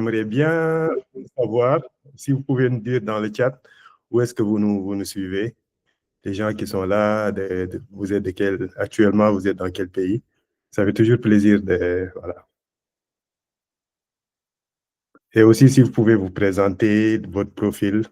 J'aimerais bien savoir si vous pouvez nous dire dans le chat où est-ce que vous nous suivez, les gens qui sont là, vous êtes actuellement, vous êtes dans quel pays. Ça fait toujours plaisir voilà. Et aussi, si vous pouvez vous présenter, votre profil.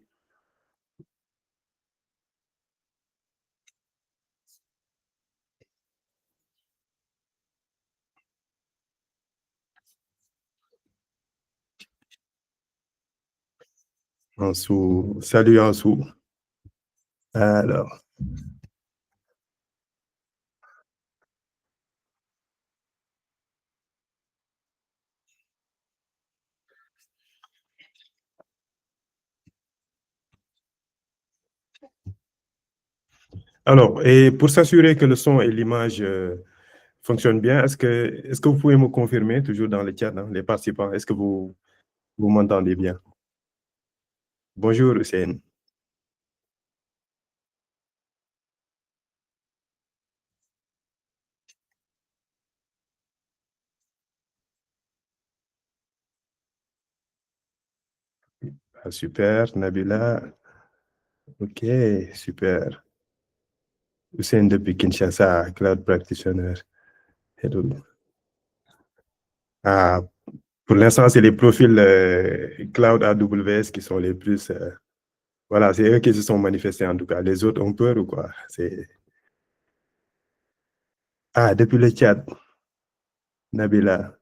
Salut Ansou. Alors, et pour s'assurer que le son et l'image fonctionnent bien, est-ce que vous pouvez me confirmer, toujours dans le chat, hein, les participants, est-ce que vous m'entendez bien? Bonjour Hussein. Ah, super, Nabila. Ok, super. Hussein depuis Kinshasa, Cloud Practitioner. Hello. Ah, pour l'instant, c'est les profils Cloud AWS qui sont les plus. Voilà, c'est eux qui se sont manifestés en tout cas. Les autres ont peur ou quoi? Ah, depuis le chat, Nabila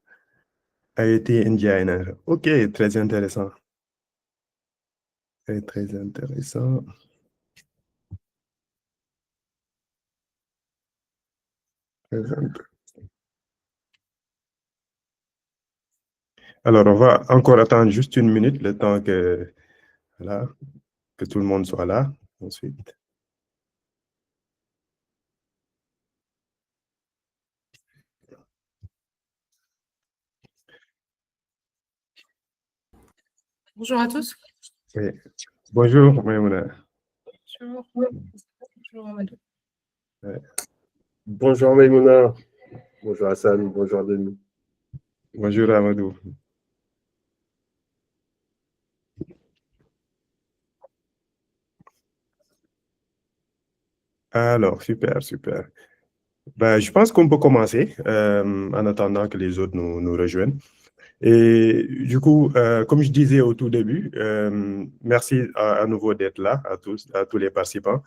a été Indiana. Ok, très intéressant. Très, très intéressant. Alors, on va encore attendre juste une minute, le temps que, voilà, que tout le monde soit là. Ensuite. Bonjour à tous. Oui. Bonjour, Maïmouna. Bonjour. Bonjour, Amadou. Ouais. Bonjour Maïmouna. Bonjour Hassan. Bonjour Denis. Bonjour, Amadou. Alors, super, super. Ben, je pense qu'on peut commencer en attendant que les autres nous rejoignent. Et du coup, comme je disais au tout début, merci à nouveau d'être là, à tous les participants.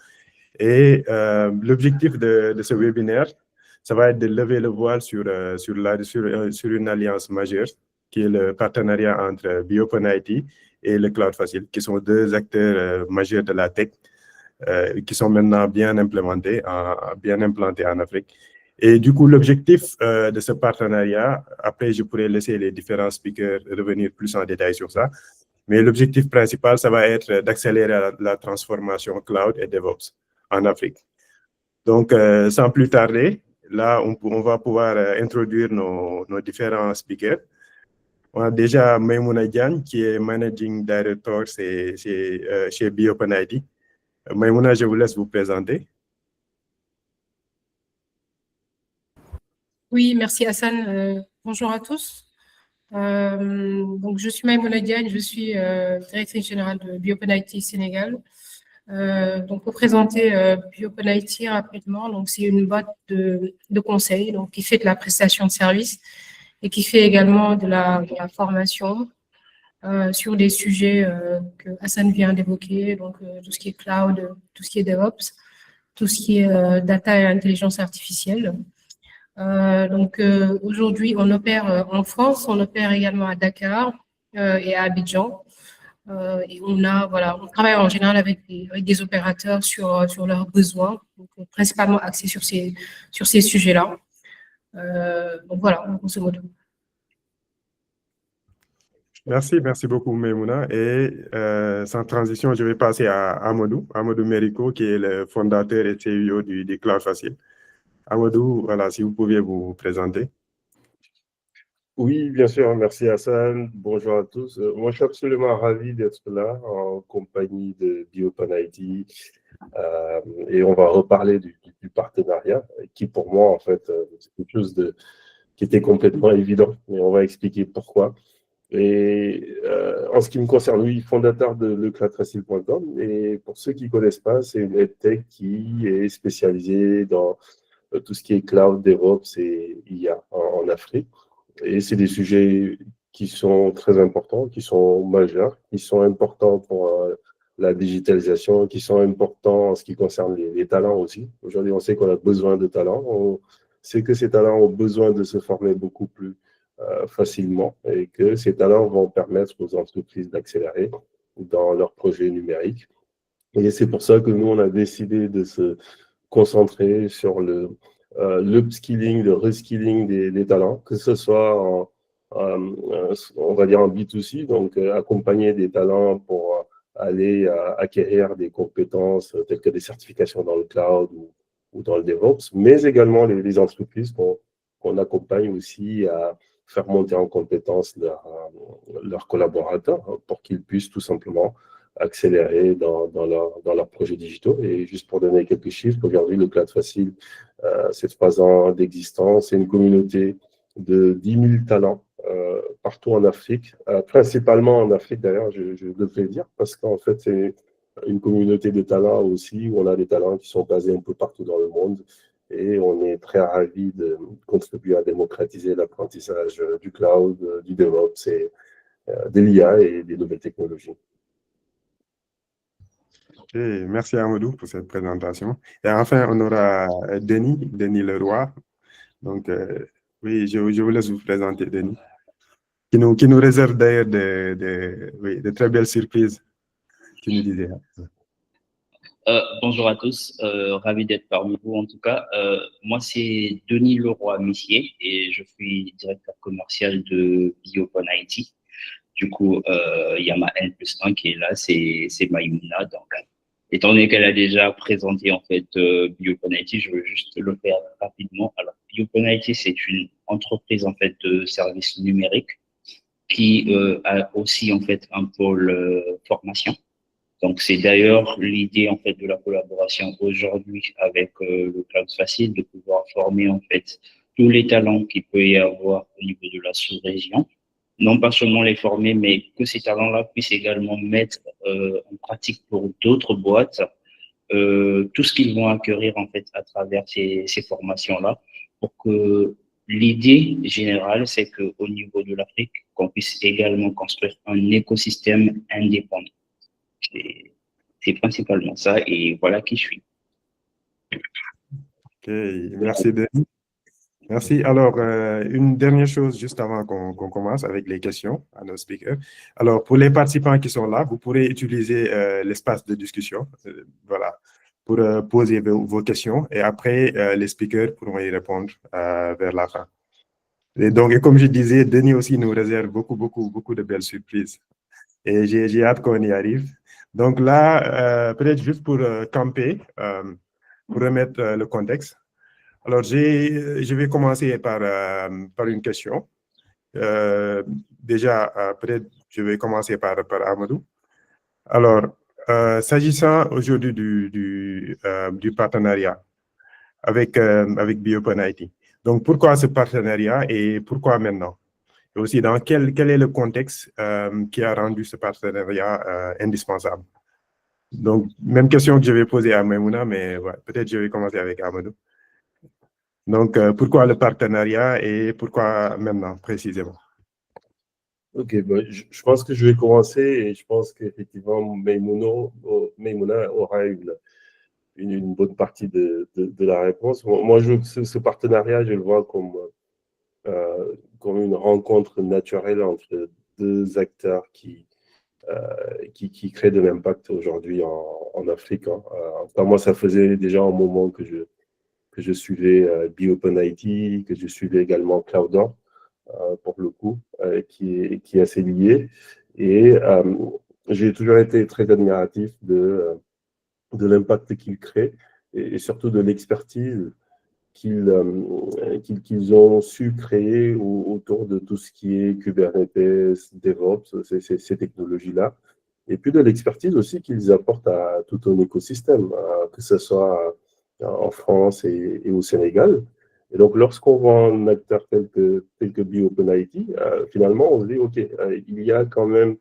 Et l'objectif de ce webinaire, ça va être de lever le voile sur une alliance majeure, qui est le partenariat entre BioPenIT et le Cloud Facile, qui sont deux acteurs majeurs de la tech, qui sont maintenant bien implantés en Afrique. Et du coup, l'objectif de ce partenariat, après, je pourrais laisser les différents speakers revenir plus en détail sur ça, mais l'objectif principal, ça va être d'accélérer la transformation cloud et DevOps en Afrique. Donc, sans plus tarder, là, on va pouvoir introduire nos différents speakers. On a déjà Maïmouna Diagne, qui est Managing Director chez BioPenIT. Maïmouna, je vous laisse vous présenter. Oui, merci Hassan. Bonjour à tous. Donc, je suis Maïmouna Diagne, je suis directrice générale de BioPenIT Sénégal. Donc, pour présenter BioPenIT rapidement, donc c'est une boîte de conseil donc, qui fait de la prestation de services et qui fait également de la formation sur des sujets que Hassan vient d'évoquer, donc tout ce qui est cloud, tout ce qui est DevOps, tout ce qui est data et intelligence artificielle. Donc aujourd'hui, on opère en France, on opère également à Dakar et à Abidjan. Et on travaille en général avec des opérateurs sur leurs besoins, donc, principalement axés sur ces sujets-là. Donc voilà, grosso modo. Merci beaucoup, Maïmouna. Et sans transition, je vais passer à Amadou Merico, qui est le fondateur et CEO du Cloud Facile. Amadou, voilà, si vous pouviez vous présenter. Oui, bien sûr. Merci Hassan. Bonjour à tous. Moi, je suis absolument ravi d'être là en compagnie de BioPenIT. Et on va reparler du partenariat qui, pour moi, en fait, c'est quelque chose qui était complètement évident. Mais on va expliquer pourquoi. Et en ce qui me concerne, oui, fondateur de lecloudfacile.com. Et pour ceux qui ne connaissent pas, c'est une EdTech qui est spécialisée dans tout ce qui est cloud, DevOps et IA en Afrique. Et c'est des sujets qui sont très importants, qui sont majeurs, qui sont importants pour la digitalisation, qui sont importants en ce qui concerne les talents aussi. Aujourd'hui, on sait qu'on a besoin de talents. On sait que ces talents ont besoin de se former beaucoup plus facilement et que ces talents vont permettre aux entreprises d'accélérer dans leurs projets numériques. Et c'est pour ça que nous, on a décidé de se concentrer sur l'upskilling, le reskilling des talents, que ce soit on va dire en B2C, donc accompagner des talents pour aller acquérir des compétences telles que des certifications dans le cloud ou dans le DevOps, mais également les entreprises qu'on accompagne aussi à faire monter en compétences leurs collaborateurs pour qu'ils puissent tout simplement accélérer dans leurs projets digitaux. Et juste pour donner quelques chiffres, aujourd'hui, le Cloud Facile, c'est 3 ans d'existence, c'est une communauté de 10 000 talents partout en Afrique, principalement en Afrique d'ailleurs, je devrais dire, parce qu'en fait, c'est une communauté de talents aussi, où on a des talents qui sont basés un peu partout dans le monde, et on est très ravis de contribuer à démocratiser l'apprentissage du cloud, du DevOps, et de l'IA et des nouvelles technologies. Ok, merci Amadou pour cette présentation. Et enfin, on aura Denis Leroy. Donc, oui, je vous laisse vous présenter, Denis, qui nous réserve d'ailleurs de très belles surprises, tu nous disais. Bonjour à tous, ravi d'être parmi vous en tout cas. Moi, c'est Denis Leroy-Missier et je suis directeur commercial de BioPoint. Du coup, il y a ma N+1 qui est là, c'est Maïmouna. Donc, étant donné qu'elle a déjà présenté en fait BioPoint, je veux juste le faire rapidement. Alors, BioPoint, c'est une entreprise en fait de services numériques qui a aussi en fait un pôle formation. Donc, c'est d'ailleurs l'idée en fait de la collaboration aujourd'hui avec le Cloud Facile, de pouvoir former en fait tous les talents qu'il peut y avoir au niveau de la sous-région. Non pas seulement les former, mais que ces talents-là puissent également mettre en pratique pour d'autres boîtes tout ce qu'ils vont acquérir en fait à travers ces formations-là, pour que l'idée générale, c'est qu'au niveau de l'Afrique, qu'on puisse également construire un écosystème indépendant. C'est principalement ça, et voilà qui je suis. Ok, merci Denis. Merci. Alors, une dernière chose juste avant qu'on commence avec les questions à nos speakers. Alors, pour les participants qui sont là, vous pourrez utiliser l'espace de discussion, voilà, pour poser vos questions, et après, les speakers pourront y répondre vers la fin. Et donc, et comme je disais, Denis aussi nous réserve beaucoup de belles surprises. Et j'ai hâte qu'on y arrive. Donc là, peut-être juste pour camper, pour remettre le contexte. Alors, je vais commencer par une question. Déjà, peut-être je vais commencer par Amadou. Alors, s'agissant aujourd'hui du partenariat avec BioPoint. Donc, pourquoi ce partenariat et pourquoi maintenant? Et aussi, dans quel est le contexte qui a rendu ce partenariat indispensable? Donc, même question que je vais poser à Maïmouna, mais ouais, peut-être je vais commencer avec Amadou. Donc, pourquoi le partenariat et pourquoi maintenant, précisément? Ok, ben, je pense que je vais commencer et je pense qu'effectivement, Maïmouna aura une bonne partie de la réponse. Moi, ce partenariat, je le vois comme une rencontre naturelle entre 2 acteurs qui créent de l'impact aujourd'hui en Afrique. Hein. Enfin, moi, ça faisait déjà un moment que je suivais BioPoint, que je suivais également Cloudor, pour le coup, qui est assez lié. Et j'ai toujours été très admiratif de l'impact qu'ils créent et surtout de l'expertise qu'ils ont su créer autour de tout ce qui est Kubernetes, DevOps, ces technologies-là. Et puis de l'expertise aussi qu'ils apportent à tout un écosystème, que ce soit en France et au Sénégal. Et donc, lorsqu'on voit un acteur tel que BioOpenIT, finalement, on se dit, OK, il y a quand même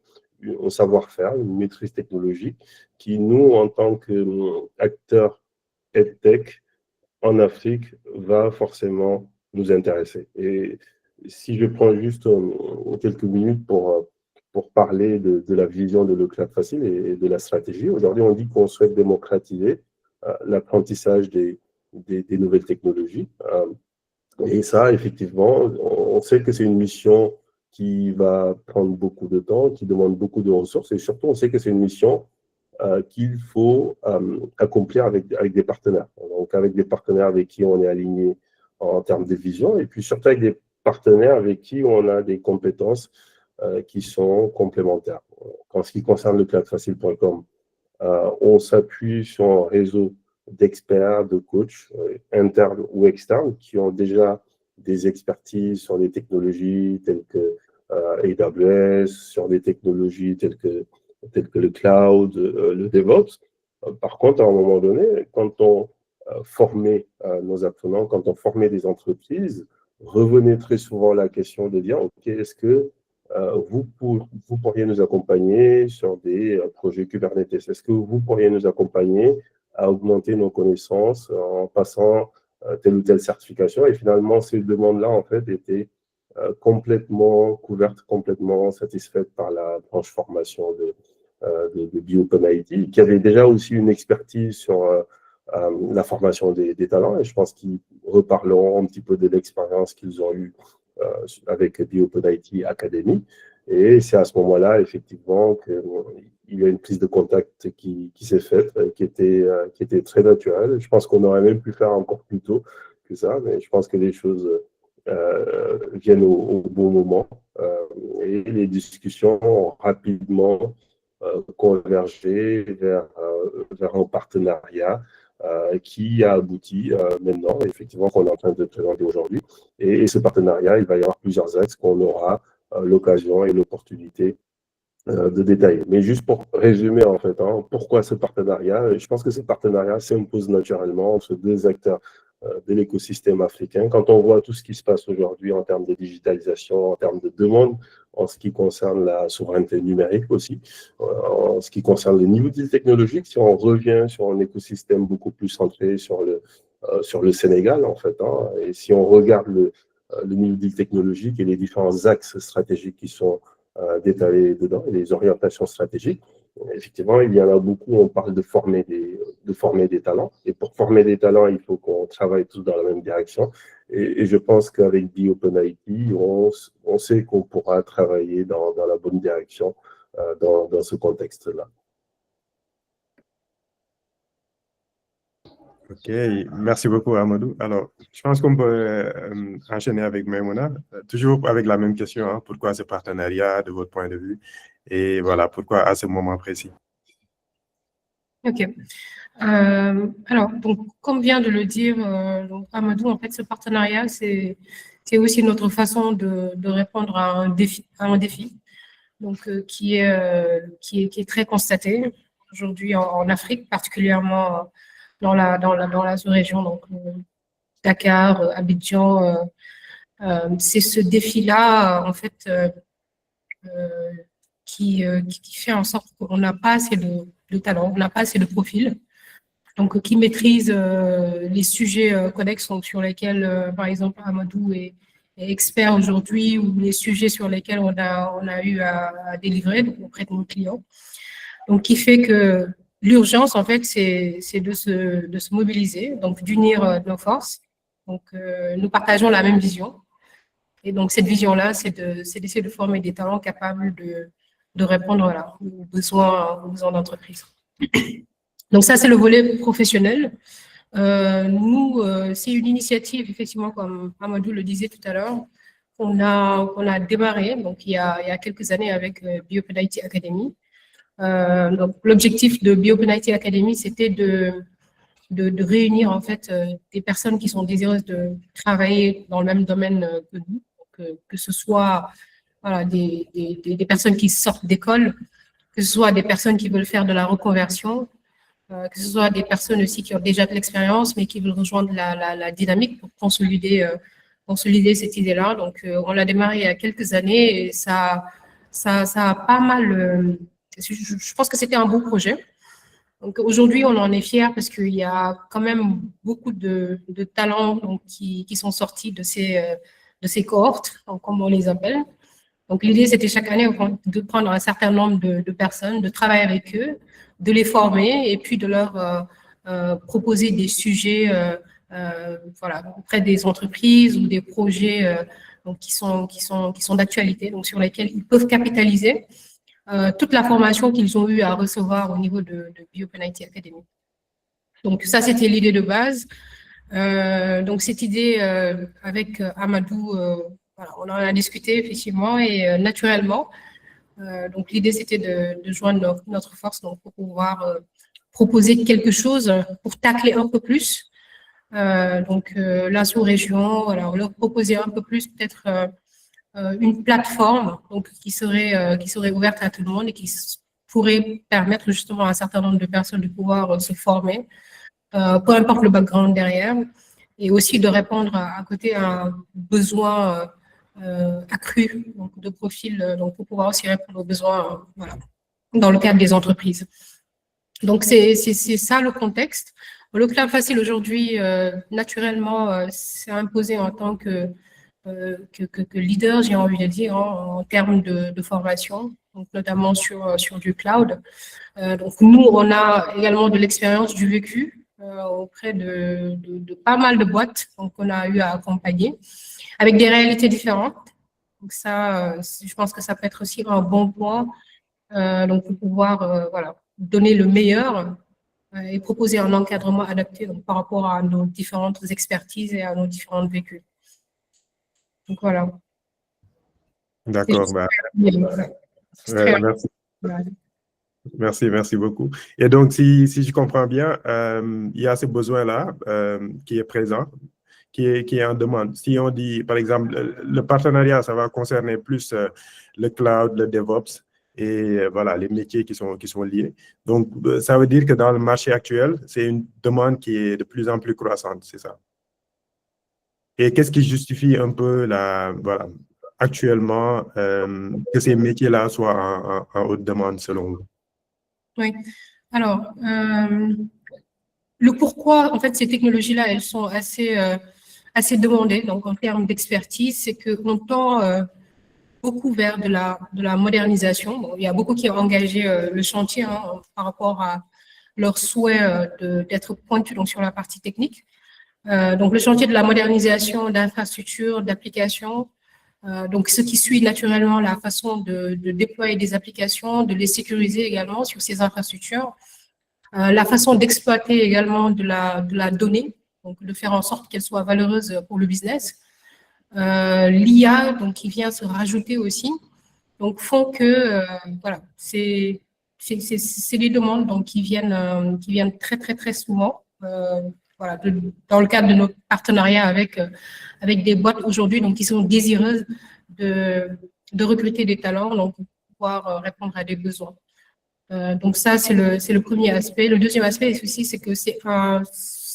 un savoir-faire, une maîtrise technologique qui, nous, en tant qu'acteurs EdTech en Afrique, va forcément nous intéresser. Et si je prends juste quelques minutes pour parler de la vision de Leclerc Facile et de la stratégie, aujourd'hui, on dit qu'on souhaite démocratiser l'apprentissage des nouvelles technologies. Et ça, effectivement, on sait que c'est une mission qui va prendre beaucoup de temps, qui demande beaucoup de ressources, et surtout, on sait que c'est une mission qu'il faut accomplir avec des partenaires. Donc, avec des partenaires avec qui on est aligné en termes de vision, et puis surtout avec des partenaires avec qui on a des compétences qui sont complémentaires. En ce qui concerne le cloudfacile.com, on s'appuie sur un réseau d'experts, de coachs, internes ou externes, qui ont déjà des expertises sur des technologies telles que AWS, sur des technologies telles que le cloud, le DevOps. Par contre, à un moment donné, quand on formait nos apprenants, quand on formait des entreprises, revenait très souvent la question de dire, OK, est-ce que vous pourriez nous accompagner sur des projets Kubernetes? Est-ce que vous pourriez nous accompagner à augmenter nos connaissances en passant telle ou telle certification? Et finalement, ces demandes-là, en fait, étaient complètement couvertes, complètement satisfaites par la branche formation de BioOpenIT, qui avait déjà aussi une expertise sur la formation des talents. Et je pense qu'ils reparleront un petit peu de l'expérience qu'ils ont eue avec BioOpenIT Academy. Et c'est à ce moment-là, effectivement, qu'il y a une prise de contact qui s'est faite, qui était très naturelle. Je pense qu'on aurait même pu faire encore plus tôt que ça, mais je pense que les choses viennent au bon moment. Et les discussions ont rapidement convergé vers un partenariat qui a abouti maintenant, effectivement, qu'on est en train de présenter aujourd'hui. Et ce partenariat, il va y avoir plusieurs axes qu'on aura l'occasion et l'opportunité de détailler. Mais juste pour résumer, en fait, pourquoi ce partenariat? Je pense que ce partenariat s'impose naturellement entre deux acteurs de l'écosystème africain. Quand on voit tout ce qui se passe aujourd'hui en termes de digitalisation, en termes de demande, en ce qui concerne la souveraineté numérique aussi, en ce qui concerne le niveau deal technologique, si on revient sur un écosystème beaucoup plus centré sur le Sénégal, en fait, et si on regarde le niveau deal technologique et les différents axes stratégiques qui sont détaillés dedans, et les orientations stratégiques, effectivement, il y en a beaucoup, on parle de former des talents. Et pour former des talents, il faut qu'on travaille tous dans la même direction. Et je pense qu'avec BioOpenIT, on sait qu'on pourra travailler dans la bonne direction dans ce contexte-là. OK, merci beaucoup, Amadou. Alors, je pense qu'on peut enchaîner avec Maimouna, toujours avec la même question, pourquoi ce partenariat de votre point de vue? Et voilà, pourquoi à ce moment précis? OK. Alors, donc, comme vient de le dire donc Amadou, en fait, ce partenariat, c'est aussi notre façon de répondre à un défi donc, qui est très constaté aujourd'hui en Afrique, particulièrement dans la sous-région, donc Dakar, Abidjan. C'est ce défi-là, en fait, qui fait en sorte qu'on n'a pas assez de talent, on n'a pas assez de profil, donc qui maîtrise les sujets connexes sur lesquels, par exemple, Amadou est expert aujourd'hui, ou les sujets sur lesquels on a eu à délivrer auprès de nos clients. Donc, qui fait que l'urgence, en fait, c'est de se mobiliser, donc d'unir nos forces. Donc, nous partageons la même vision. Et donc, cette vision-là, c'est d'essayer de former des talents capables de répondre aux besoins d'entreprise. Donc, ça, c'est le volet professionnel. Nous, c'est une initiative, effectivement, comme Amadou le disait tout à l'heure, qu'on a démarré donc, il y a quelques années avec BioOpenIT Academy. Donc, l'objectif de BioOpenIT Academy, c'était de réunir en fait des personnes qui sont désireuses de travailler dans le même domaine que nous, que ce soit voilà, des personnes qui sortent d'école, que ce soit des personnes qui veulent faire de la reconversion, que ce soit des personnes aussi qui ont déjà de l'expérience, mais qui veulent rejoindre la dynamique pour consolider cette idée-là. Donc, on l'a démarré il y a quelques années et ça a pas mal. Je pense que c'était un beau projet. Donc aujourd'hui, on en est fiers parce qu'il y a quand même beaucoup de talents donc, qui sont sortis de ces cohortes, donc, comme on les appelle. Donc l'idée, c'était chaque année de prendre un certain nombre de personnes, de travailler avec eux, de les former et puis de leur proposer des sujets voilà, auprès des entreprises ou des projets donc, qui sont d'actualité, donc sur lesquels ils peuvent capitaliser toute la formation qu'ils ont eu à recevoir au niveau de Biopen IT Academy. Donc ça, c'était l'idée de base. Donc cette idée avec Amadou, voilà, on en a discuté effectivement et naturellement. Donc l'idée, c'était de joindre notre force donc, pour pouvoir proposer quelque chose pour tacler un peu plus. Donc la sous-région, voilà, leur proposer un peu plus peut-être une plateforme donc, qui serait ouverte à tout le monde et qui pourrait permettre justement à un certain nombre de personnes de pouvoir se former, peu importe le background derrière, et aussi de répondre à côté à un besoin accru donc, de profil donc, pour pouvoir aussi répondre aux besoins voilà, dans le cadre des entreprises. Donc, c'est ça le contexte. Le Club Facile aujourd'hui, naturellement, s'est imposé en tant que leader, j'ai envie de dire, en termes de formation, donc notamment sur du cloud. Donc, nous, on a également de l'expérience, du vécu auprès de pas mal de boîtes qu'on a eu à accompagner, avec des réalités différentes. Donc, ça, je pense que ça peut être aussi un bon point donc pour pouvoir voilà, donner le meilleur et proposer un encadrement adapté donc, par rapport à nos différentes expertises et à nos différents vécus. Donc voilà. D'accord. Merci beaucoup. Et donc, si je comprends bien, il y a ce besoin-là qui est présent, qui est en demande. Si on dit, par exemple, le partenariat, ça va concerner plus le cloud, le DevOps et voilà, les métiers qui sont liés. Donc, ça veut dire que dans le marché actuel, c'est une demande qui est de plus en plus croissante, c'est ça? Et qu'est-ce qui justifie un peu voilà, actuellement que ces métiers-là soient en haute demande selon vous? Oui. Alors, le pourquoi, en fait, ces technologies-là, elles sont assez demandées. Donc, en termes d'expertise, c'est qu'on tend beaucoup vers de la modernisation. Bon, il y a beaucoup qui ont engagé le chantier par rapport à leur souhait d'être pointu donc, sur la partie technique. Donc, le chantier de la modernisation d'infrastructures, d'applications, donc ce qui suit naturellement la façon de déployer des applications, de les sécuriser également sur ces infrastructures, la façon d'exploiter également de la donnée, donc de faire en sorte qu'elle soit valeureuse pour le business. L'IA, donc qui vient se rajouter aussi, donc font que voilà, c'est des demandes donc qui viennent très très très souvent. Voilà, dans le cadre de nos partenariats avec des boîtes aujourd'hui donc qui sont désireuses de recruter des talents donc pour pouvoir répondre à des besoins. Donc ça c'est le premier aspect. Le deuxième aspect aussi c'est que c'est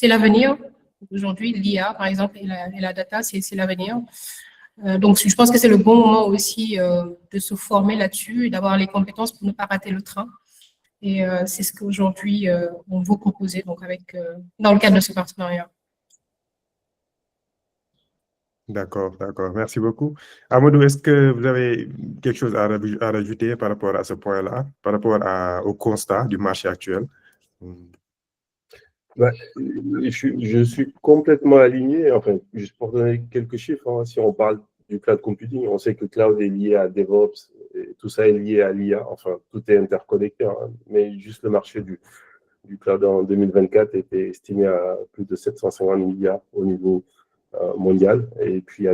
l'avenir. Aujourd'hui, l'IA, par exemple, et la data, c'est l'avenir. Donc, je pense que c'est le bon moment aussi de se former là-dessus et d'avoir les compétences pour ne pas rater le train. Et c'est ce qu'aujourd'hui, on veut proposer donc dans le cadre de ce partenariat. D'accord. Merci beaucoup. Amadou, est-ce que vous avez quelque chose à rajouter par rapport à ce point-là, par rapport au constat du marché actuel? Je suis complètement aligné. Enfin, juste pour donner quelques chiffres, si on parle du cloud computing, on sait que le cloud est lié à DevOps, et tout ça est lié à l'IA. Enfin, tout est interconnecté, mais juste le marché du cloud en 2024 était estimé à plus de 750 milliards au niveau mondial. Et puis,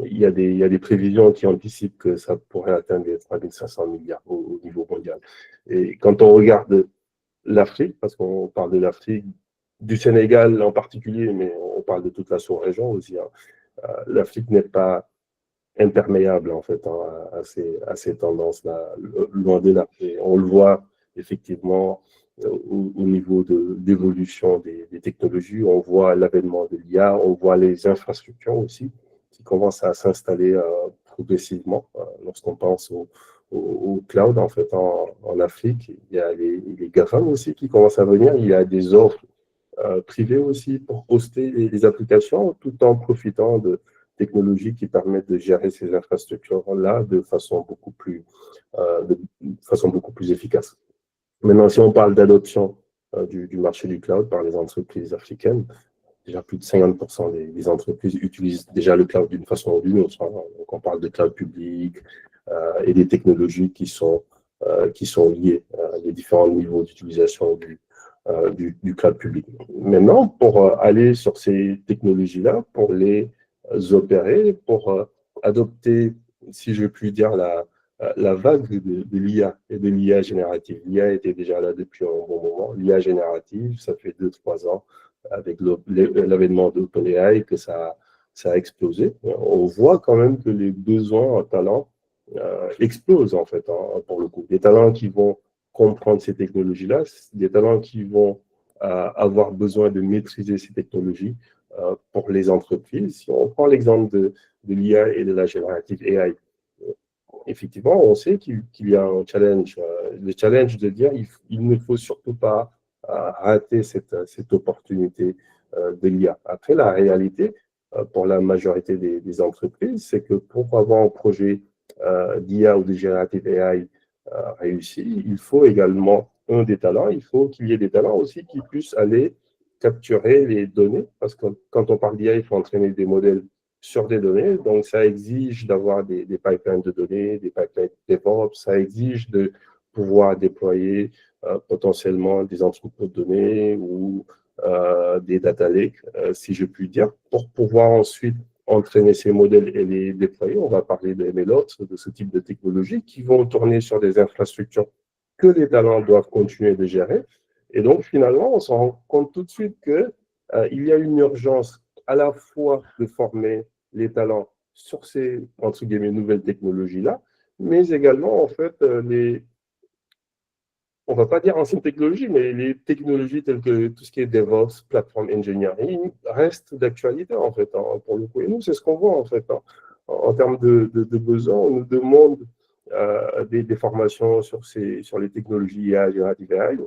il y a des prévisions qui anticipent que ça pourrait atteindre les 3500 milliards au niveau mondial. Et quand on regarde l'Afrique, parce qu'on parle de l'Afrique, du Sénégal en particulier, mais on parle de toute la sous-région aussi. L'Afrique n'est pas imperméable en fait à ces tendances-là, loin de là. Et on le voit effectivement, au niveau d'évolution des technologies. On voit l'avènement de l'IA, on voit les infrastructures aussi qui commencent à s'installer progressivement. Lorsqu'on pense au cloud, en fait, en Afrique, il y a les GAFAM aussi qui commencent à venir. Il y a des offres privées aussi pour hoster les applications tout en profitant de technologies qui permettent de gérer ces infrastructures-là de façon beaucoup plus efficace. Maintenant, si on parle d'adoption du marché du cloud par les entreprises africaines, déjà plus de 50% des entreprises utilisent déjà le cloud d'une façon ou d'une autre. Donc, on parle de cloud public et des technologies qui sont liées à les différents niveaux d'utilisation du cloud public. Maintenant, pour aller sur ces technologies-là, pour les opérer, pour adopter, si je puis dire, la vague de l'IA et de l'IA générative. L'IA était déjà là depuis un bon moment. L'IA générative, ça fait 2-3 ans avec l'avènement d'OpenAI que ça a explosé. On voit quand même que les besoins en talent explosent en fait, pour le coup. Des talents qui vont comprendre ces technologies-là, des talents qui vont avoir besoin de maîtriser ces technologies pour les entreprises. Si on prend l'exemple de l'IA et de la générative AI, effectivement, on sait qu'il y a un challenge. Le challenge de dire il ne faut surtout pas rater cette opportunité de l'IA. Après, la réalité, pour la majorité des entreprises, c'est que pour avoir un projet d'IA ou de générative AI réussi, il faut également des talents. Il faut qu'il y ait des talents aussi qui puissent aller capturer les données, parce que quand on parle d'IA, il faut entraîner des modèles sur des données, donc ça exige d'avoir des pipelines de données, des pipelines DevOps, ça exige de pouvoir déployer potentiellement des entrepôts de données ou des data lakes, si je puis dire, pour pouvoir ensuite entraîner ces modèles et les déployer. On va parler de MLOps, de ce type de technologies qui vont tourner sur des infrastructures que les talents doivent continuer de gérer. Et donc, finalement, on s'en rend compte tout de suite qu'il y a une urgence à la fois de former les talents sur ces, entre guillemets, nouvelles technologies-là, mais également, en fait, on ne va pas dire anciennes technologies, mais les technologies telles que tout ce qui est DevOps, Platform Engineering, restent d'actualité, en fait, pour le coup. Et nous, c'est ce qu'on voit, en fait, en termes de besoins. On nous demande des formations sur les technologies IA, générative AI,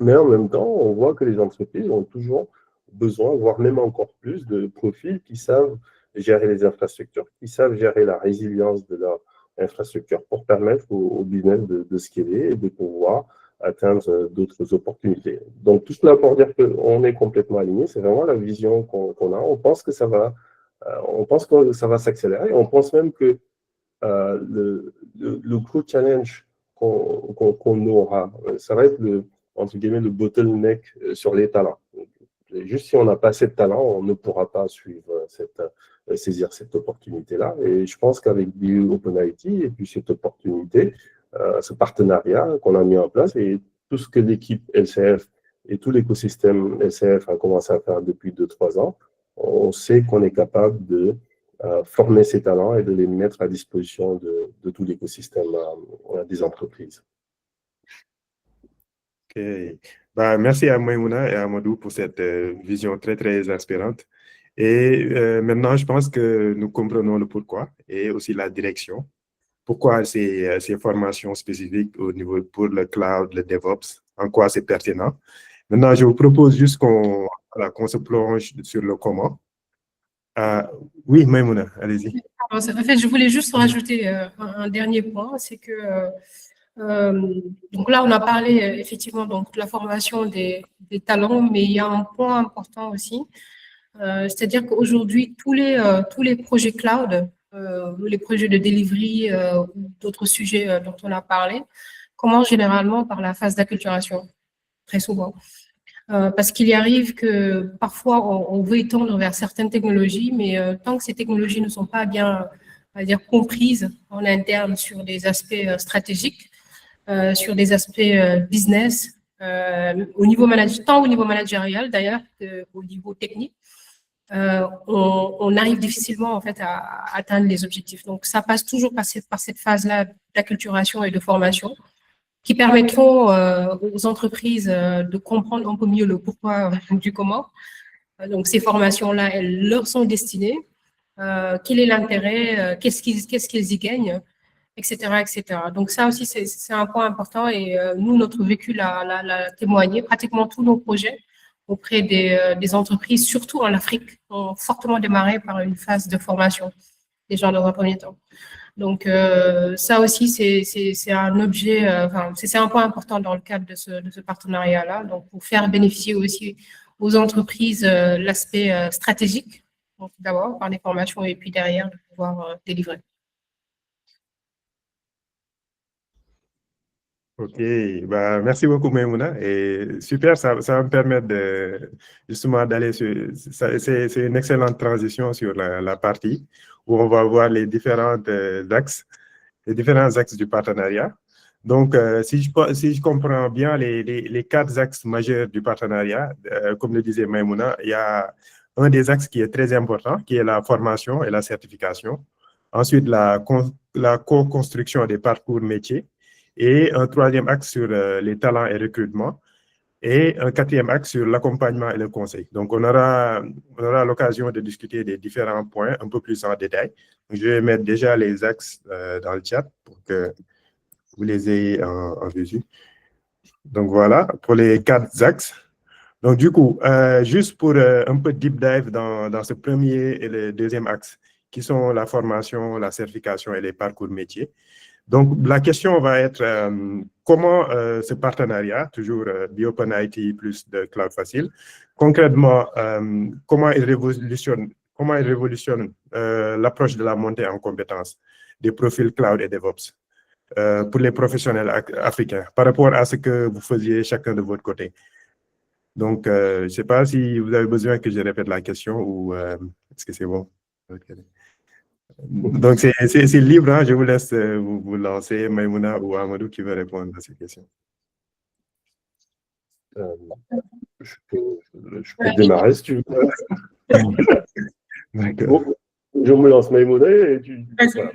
mais en même temps, on voit que les entreprises ont toujours besoin, voire même encore plus, de profils qui savent gérer les infrastructures, qui savent gérer la résilience de leur infrastructure pour permettre au business de scaler et de pouvoir atteindre d'autres opportunités. Donc, tout cela pour dire qu'on est complètement aligné. C'est vraiment la vision qu'on a. On pense que ça va s'accélérer. On pense même que le gros challenge qu'on aura, ça va être entre guillemets, le bottleneck sur les talents. Juste si on n'a pas assez de talent, on ne pourra pas saisir cette opportunité-là. Et je pense qu'avec OpenIT et puis cette opportunité, ce partenariat qu'on a mis en place et tout ce que l'équipe LCF et tout l'écosystème LCF a commencé à faire depuis 2-3 ans, on sait qu'on est capable de former ces talents et de les mettre à disposition de tout l'écosystème des entreprises. Okay. Bah, merci à Maïmouna et à Amadou pour cette vision très, très inspirante. Et maintenant, je pense que nous comprenons le pourquoi et aussi la direction. Pourquoi ces formations spécifiques au niveau pour le cloud, le DevOps, en quoi c'est pertinent. Maintenant, je vous propose juste qu'on se plonge sur le comment. Oui, Maïmouna, allez-y. En fait, je voulais juste rajouter un dernier point, c'est que donc là, on a parlé effectivement donc, de la formation des talents, mais il y a un point important aussi, c'est-à-dire qu'aujourd'hui, tous les projets cloud, les projets de delivery ou d'autres sujets dont on a parlé, commencent généralement par la phase d'acculturation, très souvent. Parce qu'il y arrive que parfois, on veut étendre vers certaines technologies, mais tant que ces technologies ne sont pas bien, on va dire, comprises en interne sur des aspects stratégiques, sur des aspects business, tant au niveau managérial d'ailleurs qu'au niveau technique, on arrive difficilement en fait à atteindre les objectifs. Donc, ça passe toujours par cette phase-là d'acculturation et de formation qui permettront aux entreprises de comprendre un peu mieux le pourquoi du comment. Donc, ces formations-là, elles leur sont destinées. Quel est l'intérêt, qu'est-ce qu'ils y gagnent, etc., etc. Donc, ça aussi, c'est un point important et nous, notre vécu l'a témoigné. Pratiquement tous nos projets auprès des entreprises, surtout en Afrique, ont fortement démarré par une phase de formation, déjà dans un premier temps. Donc, ça aussi, c'est un objet, c'est un point important dans le cadre de ce partenariat-là. Donc, pour faire bénéficier aussi aux entreprises l'aspect stratégique, d'abord par les formations et puis derrière de pouvoir délivrer. Ok, bah, merci beaucoup Maïmouna. Et super, ça va me permettre justement d'aller sur... C'est une excellente transition sur la partie où on va voir les différents axes du partenariat. Donc, si je comprends bien les 4 axes majeurs du partenariat, comme le disait Maïmouna, il y a un des axes qui est très important, qui est la formation et la certification. Ensuite, la co-construction des parcours métiers. Et un 3e axe sur les talents et recrutement. Et un 4e axe sur l'accompagnement et le conseil. Donc, on aura l'occasion de discuter des différents points un peu plus en détail. Je vais mettre déjà les axes dans le chat pour que vous les ayez en visu. Donc, voilà, pour les 4 axes. Donc, du coup, juste pour un peu deep dive dans ce premier et le 2e axe, qui sont la formation, la certification et les parcours métiers. Donc, la question va être comment ce partenariat, toujours BioPenIT plus de Cloud Facile, concrètement, comment il révolutionne l'approche de la montée en compétences des profils Cloud et DevOps pour les professionnels africains par rapport à ce que vous faisiez chacun de votre côté. Donc, je ne sais pas si vous avez besoin que je répète la question ou est-ce que c'est bon? Okay. Donc, c'est libre, hein? Je vous laisse vous lancer, Maïmouna ou Amadou qui veut répondre à ces questions. Je peux démarrer si tu veux. Bon, je me lance, Maïmouna, et tu... Voilà.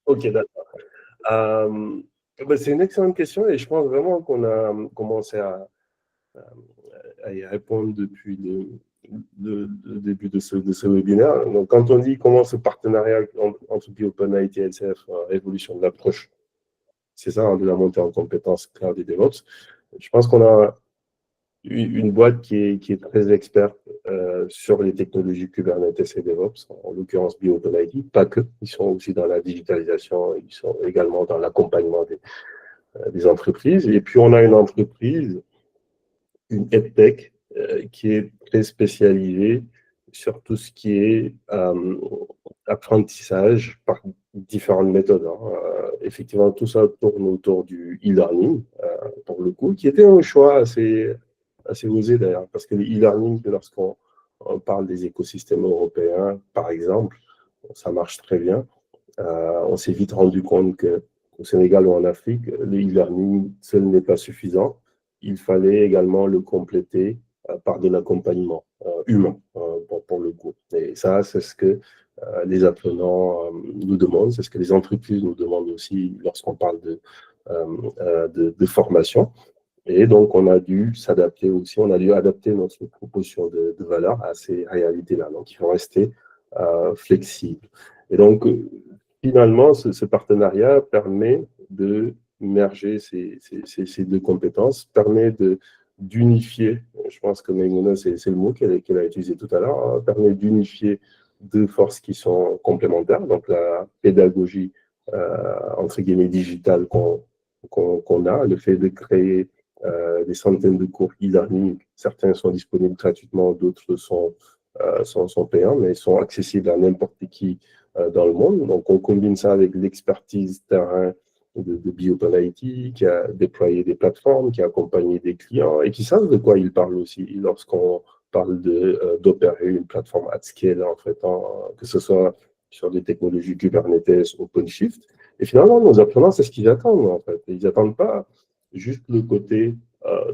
Ok, d'accord. C'est une excellente question et je pense vraiment qu'on a commencé à y répondre depuis le début de ce webinaire. Donc, quand on dit comment ce partenariat entre BioPenIT et LCF révolutionne l'approche, c'est ça, hein, de la montée en compétences cloud et DevOps. Je pense qu'on a une boîte qui est très experte sur les technologies Kubernetes et DevOps, en l'occurrence BioPenIT, pas que, ils sont aussi dans la digitalisation, ils sont également dans l'accompagnement des entreprises. Et puis, on a une entreprise, une EdTech, qui est très spécialisée sur tout ce qui est apprentissage par différentes méthodes. Effectivement, tout ça tourne autour du e-learning, pour le coup, qui était un choix assez osé d'ailleurs, parce que le e-learning, lorsqu'on parle des écosystèmes européens, par exemple, ça marche très bien. On s'est vite rendu compte qu'au Sénégal ou en Afrique, le e-learning seul n'est pas suffisant. Il fallait également le compléter par de l'accompagnement humain, pour le coup. Et ça, c'est ce que les apprenants nous demandent, c'est ce que les entreprises nous demandent aussi lorsqu'on parle de formation. Et donc, on a dû s'adapter aussi, on a dû adapter notre proposition de valeur à ces réalités-là. Donc, il faut rester flexible. Et donc, finalement, ce partenariat permet de merger ces 2 compétences, permet d'unifier, je pense que Maïmouna, c'est le mot qu'elle a utilisé tout à l'heure, hein, permet d'unifier 2 forces qui sont complémentaires, donc la pédagogie, entre guillemets, digitale qu'on a, le fait de créer des centaines de cours e-learning, certains sont disponibles gratuitement, d'autres sont payants, mais sont accessibles à n'importe qui dans le monde. Donc, on combine ça avec l'expertise terrain de BioPenIT, qui a déployé des plateformes, qui a accompagné des clients et qui savent de quoi ils parlent aussi lorsqu'on parle d'opérer une plateforme at scale en traitant, que ce soit sur des technologies Kubernetes, OpenShift. Et finalement, nos apprenants, c'est ce qu'ils attendent, en fait. Ils n'attendent pas juste le côté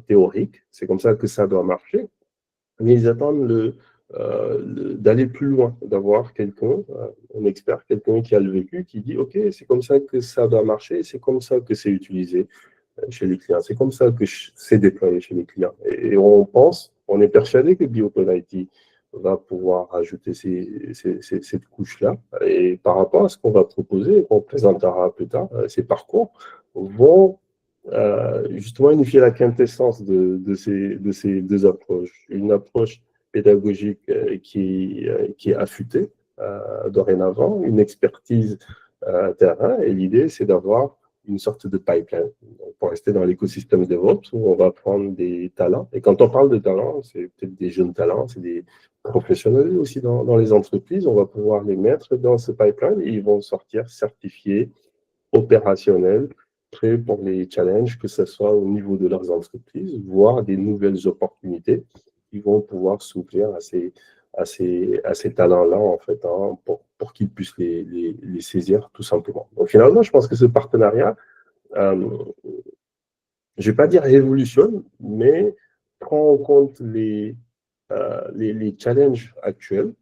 théorique, c'est comme ça que ça doit marcher, mais ils attendent d'aller plus loin, d'avoir quelqu'un, un expert, quelqu'un qui a le vécu, qui dit « Ok, c'est comme ça que ça doit marcher, c'est comme ça que c'est utilisé chez les clients. C'est comme ça que c'est déployé chez les clients. Et on est persuadé que BioPenIT va pouvoir ajouter cette couche-là. Et par rapport à ce qu'on va proposer, qu'on présentera plus tard, ces parcours vont justement unifier la quintessence de ces deux approches. Une approche pédagogique qui est affûtée dorénavant, une expertise terrain, et l'idée, c'est d'avoir une sorte de pipeline. Donc, pour rester dans l'écosystème DevOps, où on va prendre des talents. Et quand on parle de talents, c'est peut-être des jeunes talents, c'est des professionnels aussi dans les entreprises. On va pouvoir les mettre dans ce pipeline et ils vont sortir certifiés, opérationnels, prêts pour les challenges, que ce soit au niveau de leurs entreprises, voire des nouvelles opportunités qui vont pouvoir s'ouvrir à ces talents-là, en fait, hein, pour qu'ils puissent les saisir, tout simplement. Donc, finalement, je pense que ce partenariat, je ne vais pas dire révolutionne, mais prend en compte les challenges actuels.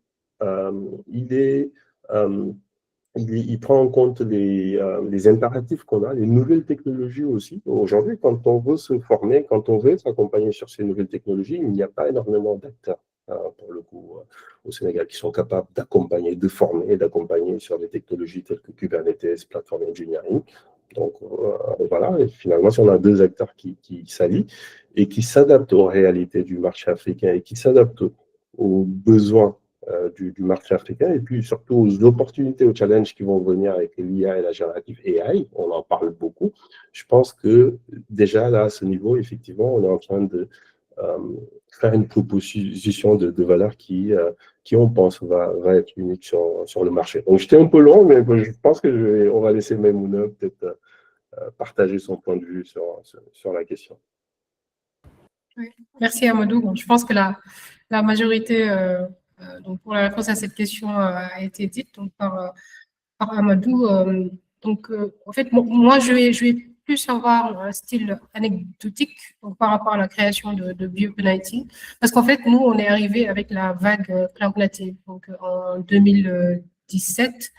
Il prend en compte les impératifs qu'on a, les nouvelles technologies aussi. Aujourd'hui, quand on veut se former, quand on veut s'accompagner sur ces nouvelles technologies, il n'y a pas énormément d'acteurs, pour le coup, au Sénégal, qui sont capables d'accompagner, de former, d'accompagner sur des technologies telles que Kubernetes, Platform Engineering. Donc, voilà, et finalement, si on a deux acteurs qui s'allient et qui s'adaptent aux réalités du marché africain et qui s'adaptent aux besoins du marché africain et puis surtout aux opportunités, aux challenges qui vont venir avec l'IA et la générative AI, on en parle beaucoup. Je pense que déjà là, à ce niveau, effectivement, on est en train de faire une proposition de valeur qui on pense, va être unique sur le marché. Donc, j'étais un peu long, mais je pense qu'on va laisser Maimouna peut-être partager son point de vue sur la question. Oui. Merci Amadou. Bon, je pense que la majorité donc pour la réponse à cette question a été dite donc, par Amadou. En fait, moi, je vais plus avoir un style anecdotique donc, par rapport à la création de BioPenIT. Parce qu'en fait, nous, on est arrivé avec la vague Cloud Native donc, en 2017.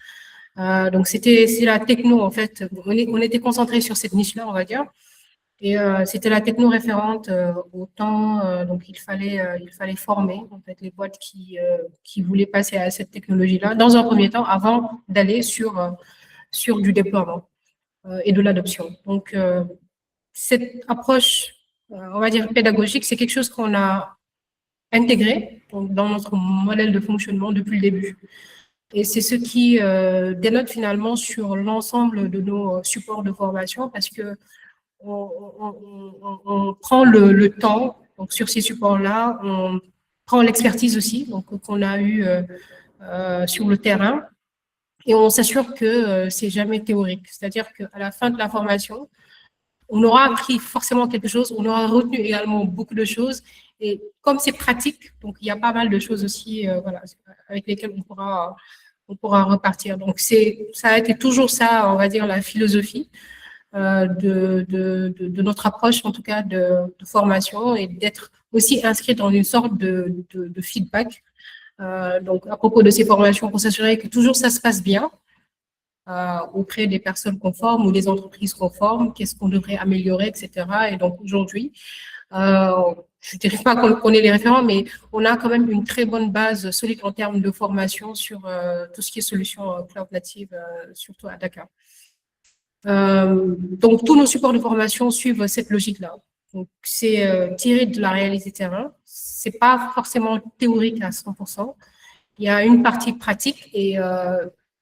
Donc, c'est la techno, en fait. On était concentré sur cette niche-là, on va dire. Et c'était la techno référente au temps, donc il fallait former en fait les boîtes qui voulaient passer à cette technologie-là dans un premier temps avant d'aller sur du déploiement et de l'adoption. Donc cette approche, on va dire pédagogique, c'est quelque chose qu'on a intégré donc, dans notre modèle de fonctionnement depuis le début. Et c'est ce qui dénote finalement sur l'ensemble de nos supports de formation parce que on prend le temps donc sur ces supports-là, on prend l'expertise aussi donc qu'on a eu sur le terrain et on s'assure que c'est jamais théorique. C'est-à-dire qu'à la fin de la formation, on aura appris forcément quelque chose, on aura retenu également beaucoup de choses et comme c'est pratique, donc il y a pas mal de choses aussi voilà, avec lesquelles on pourra repartir. Donc ça a été toujours ça, on va dire, la philosophie. De notre approche, en tout cas, de formation et d'être aussi inscrit dans une sorte de feedback. Donc, à propos de ces formations, pour s'assurer que toujours ça se passe bien auprès des personnes conformes ou des entreprises conformes, qu'est-ce qu'on devrait améliorer, etc. Et donc, aujourd'hui, je ne dirais pas qu'on connaît les référents, mais on a quand même une très bonne base solide en termes de formation sur tout ce qui est solution cloud native, surtout à Dakar. Donc, tous nos supports de formation suivent cette logique-là. Donc, c'est tiré de la réalité terrain. C'est pas forcément théorique à 100%. Il y a une partie pratique et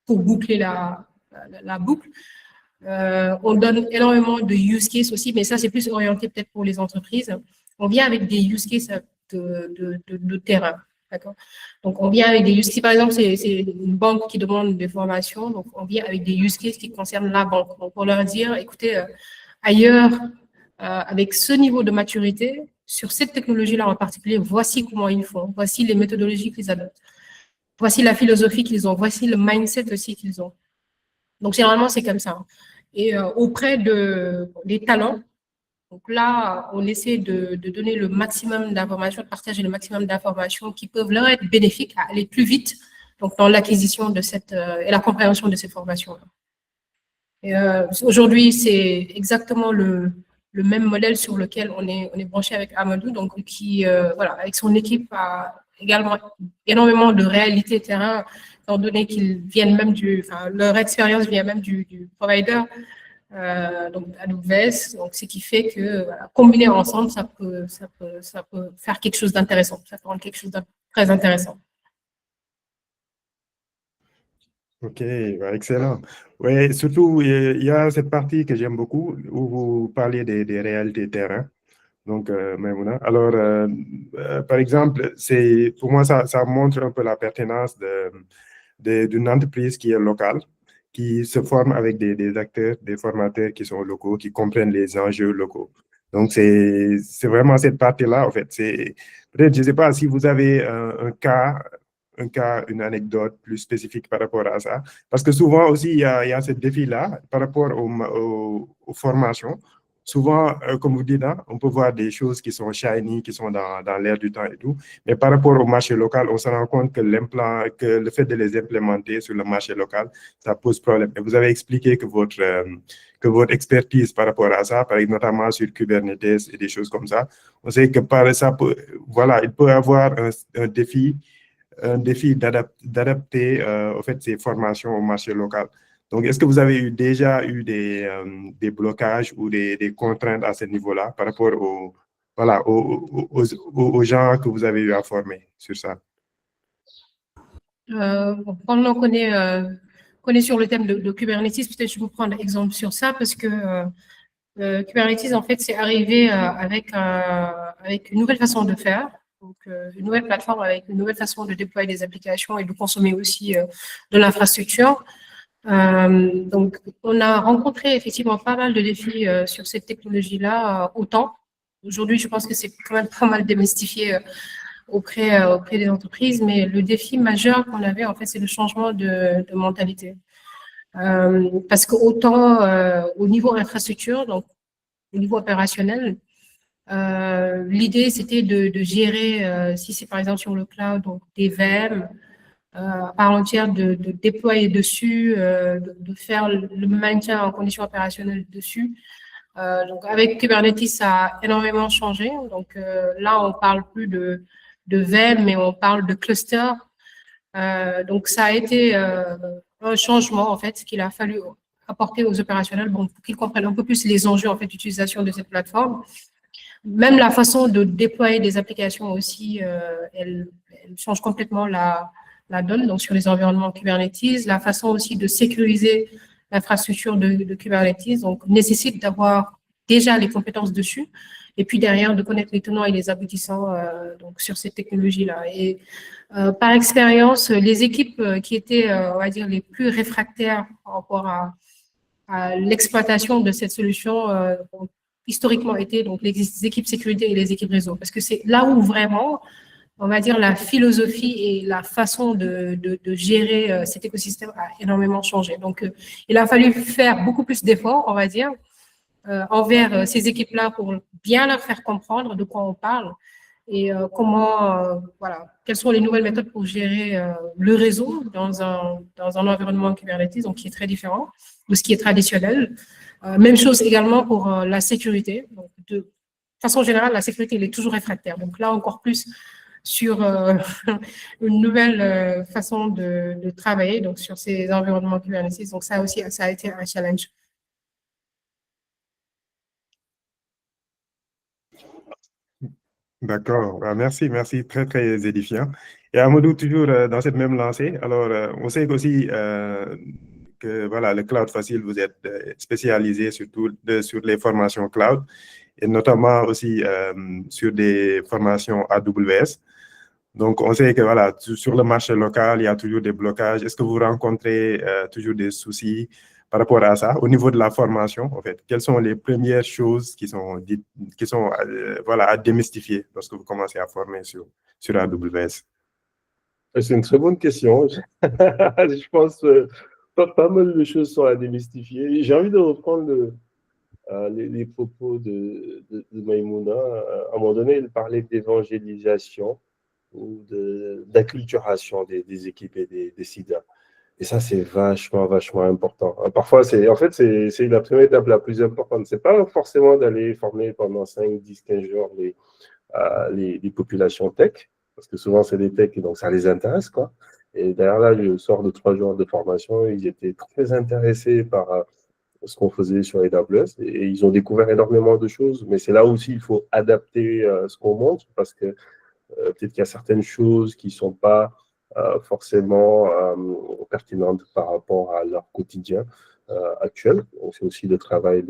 pour boucler la boucle, on donne énormément de use cases aussi, mais ça, c'est plus orienté peut-être pour les entreprises. On vient avec des use cases de terrain. D'accord. Donc, on vient avec des use cases. Par exemple, c'est une banque qui demande des formations. Donc, on vient avec des use cases qui concernent la banque. Donc, pour leur dire, écoutez, ailleurs, avec ce niveau de maturité, sur cette technologie-là en particulier, voici comment ils font. Voici les méthodologies qu'ils adoptent. Voici la philosophie qu'ils ont. Voici le mindset aussi qu'ils ont. Donc, généralement, c'est comme ça. Et auprès des talents, donc là, on essaie de donner le maximum d'informations, de partager le maximum d'informations qui peuvent leur être bénéfiques à aller plus vite donc dans l'acquisition de et la compréhension de ces formations-là. Aujourd'hui, c'est exactement le même modèle sur lequel on est branché avec Amadou, donc qui, voilà, avec son équipe, a également énormément de réalité terrain, étant donné qu'ils viennent même leur expérience vient même du provider, donc AWS, donc ce qui fait que voilà, combiné ensemble, ça peut faire quelque chose d'intéressant, ça peut rendre quelque chose de très intéressant. Ok, bah, excellent. Oui, surtout, il y a cette partie que j'aime beaucoup où vous parlez des réalités terrain. Donc, Maïmouna. Alors, par exemple, pour moi, ça montre un peu la pertinence d'une entreprise qui est locale, qui se forme avec des acteurs, des formateurs qui sont locaux, qui comprennent les enjeux locaux. Donc, c'est vraiment cette partie-là, en fait. Peut-être, je ne sais pas si vous avez une anecdote plus spécifique par rapport à ça. Parce que souvent aussi, il y a ce défi-là par rapport aux formations. Souvent, comme vous dites, hein, on peut voir des choses qui sont shiny, qui sont dans l'air du temps et tout. Mais par rapport au marché local, on se rend compte que le fait de les implémenter sur le marché local, ça pose problème. Et vous avez expliqué que votre expertise par rapport à ça, par exemple, notamment sur Kubernetes et des choses comme ça, on sait que voilà, il peut y avoir un défi d'adapter en fait, ces formations au marché local. Donc, est-ce que vous avez déjà eu des blocages ou des contraintes à ce niveau-là par rapport voilà, aux gens que vous avez eu à former sur ça? Quand on connaît sur le thème de Kubernetes, peut-être je vais vous prendre exemple sur ça parce que Kubernetes, en fait, c'est arrivé avec une nouvelle façon de faire, donc une nouvelle plateforme avec une nouvelle façon de déployer des applications et de consommer aussi de l'infrastructure. Donc, on a rencontré effectivement pas mal de défis sur cette technologie-là autant. Aujourd'hui, je pense que c'est quand même pas mal démystifié auprès des entreprises, mais le défi majeur qu'on avait, en fait, c'est le changement de mentalité. Parce que autant au niveau infrastructure, donc au niveau opérationnel, l'idée, c'était de gérer, si c'est par exemple sur le cloud, donc des VM, à part entière, de déployer dessus, de faire le maintien en conditions opérationnelles dessus. Donc, avec Kubernetes, ça a énormément changé. Donc, là, on parle plus de VM, mais on parle de cluster. Donc, ça a été un changement, en fait, qu'il a fallu apporter aux opérationnels pour qu'ils comprennent un peu plus les enjeux, en fait, d'utilisation de cette plateforme. Même la façon de déployer des applications aussi, elle change complètement la donne, donc sur les environnements Kubernetes. La façon aussi de sécuriser l'infrastructure de Kubernetes, donc nécessite d'avoir déjà les compétences dessus, et puis derrière de connaître les tenants et les aboutissants donc sur cette technologie-là. Et par expérience, les équipes qui étaient, on va dire, les plus réfractaires par rapport à l'exploitation de cette solution ont historiquement été donc les équipes sécurité et les équipes réseau, parce que c'est là où vraiment, on va dire, la philosophie et la façon de gérer cet écosystème a énormément changé. Donc, il a fallu faire beaucoup plus d'efforts, on va dire, envers ces équipes-là pour bien leur faire comprendre de quoi on parle et voilà, quelles sont les nouvelles méthodes pour gérer le réseau dans un environnement Kubernetes, donc qui est très différent de ce qui est traditionnel. Même chose également pour la sécurité. Donc, de façon générale, la sécurité, elle est toujours réfractaire. Donc là, encore plus sur une nouvelle façon de travailler, donc sur ces environnements Kubernetes. Donc ça aussi, ça a été un challenge. D'accord. Merci, très, très édifiant. Et Amadou, toujours dans cette même lancée, alors on sait aussi que voilà, le Cloud Facile, vous êtes spécialisé surtout sur les formations cloud et notamment aussi sur des formations AWS. Donc, on sait que voilà, sur le marché local, il y a toujours des blocages. Est-ce que vous rencontrez toujours des soucis par rapport à ça, au niveau de la formation, en fait? Quelles sont les premières choses qui sont voilà, à démystifier lorsque vous commencez à former sur AWS? C'est une très bonne question. Je pense pas mal de choses sont à démystifier. J'ai envie de reprendre les propos de Maïmouna. À un moment donné, il parlait d'évangélisation ou d'acculturation des équipes et des décideurs. Et ça, c'est vachement important. Parfois, c'est la première étape la plus importante. C'est pas forcément d'aller former pendant 5, 10, 15 jours les populations tech, parce que souvent, c'est des techs, donc ça les intéresse, quoi. Et derrière là, je sors de 3 jours de formation, ils étaient très intéressés par ce qu'on faisait sur AWS et ils ont découvert énormément de choses. Mais c'est là aussi, il faut adapter ce qu'on montre, parce que peut-être qu'il y a certaines choses qui ne sont pas forcément pertinentes par rapport à leur quotidien actuel. C'est aussi le travail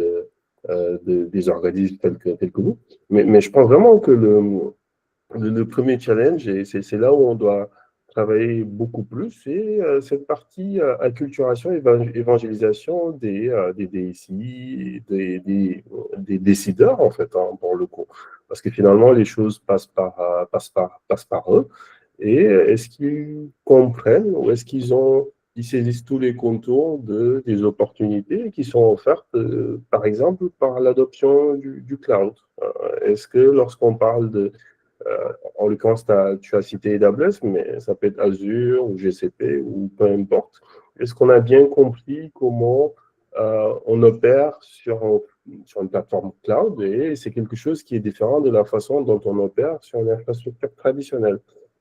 des organismes tels que nous. Mais je pense vraiment que le premier challenge, et c'est là où on doit travailler beaucoup plus, c'est cette partie acculturation, évangélisation des DSI, des décideurs, en fait, hein, pour le coup. Parce que finalement, les choses passent par eux. Et est-ce qu'ils comprennent ou est-ce ils saisissent tous les contours des opportunités qui sont offertes, par exemple, par l'adoption du cloud? Est-ce que lorsqu'on parle en l'occurrence, tu as cité AWS, mais ça peut être Azure ou GCP ou peu importe. Est-ce qu'on a bien compris comment on opère sur une plateforme cloud, et c'est quelque chose qui est différent de la façon dont on opère sur une infrastructure traditionnelle?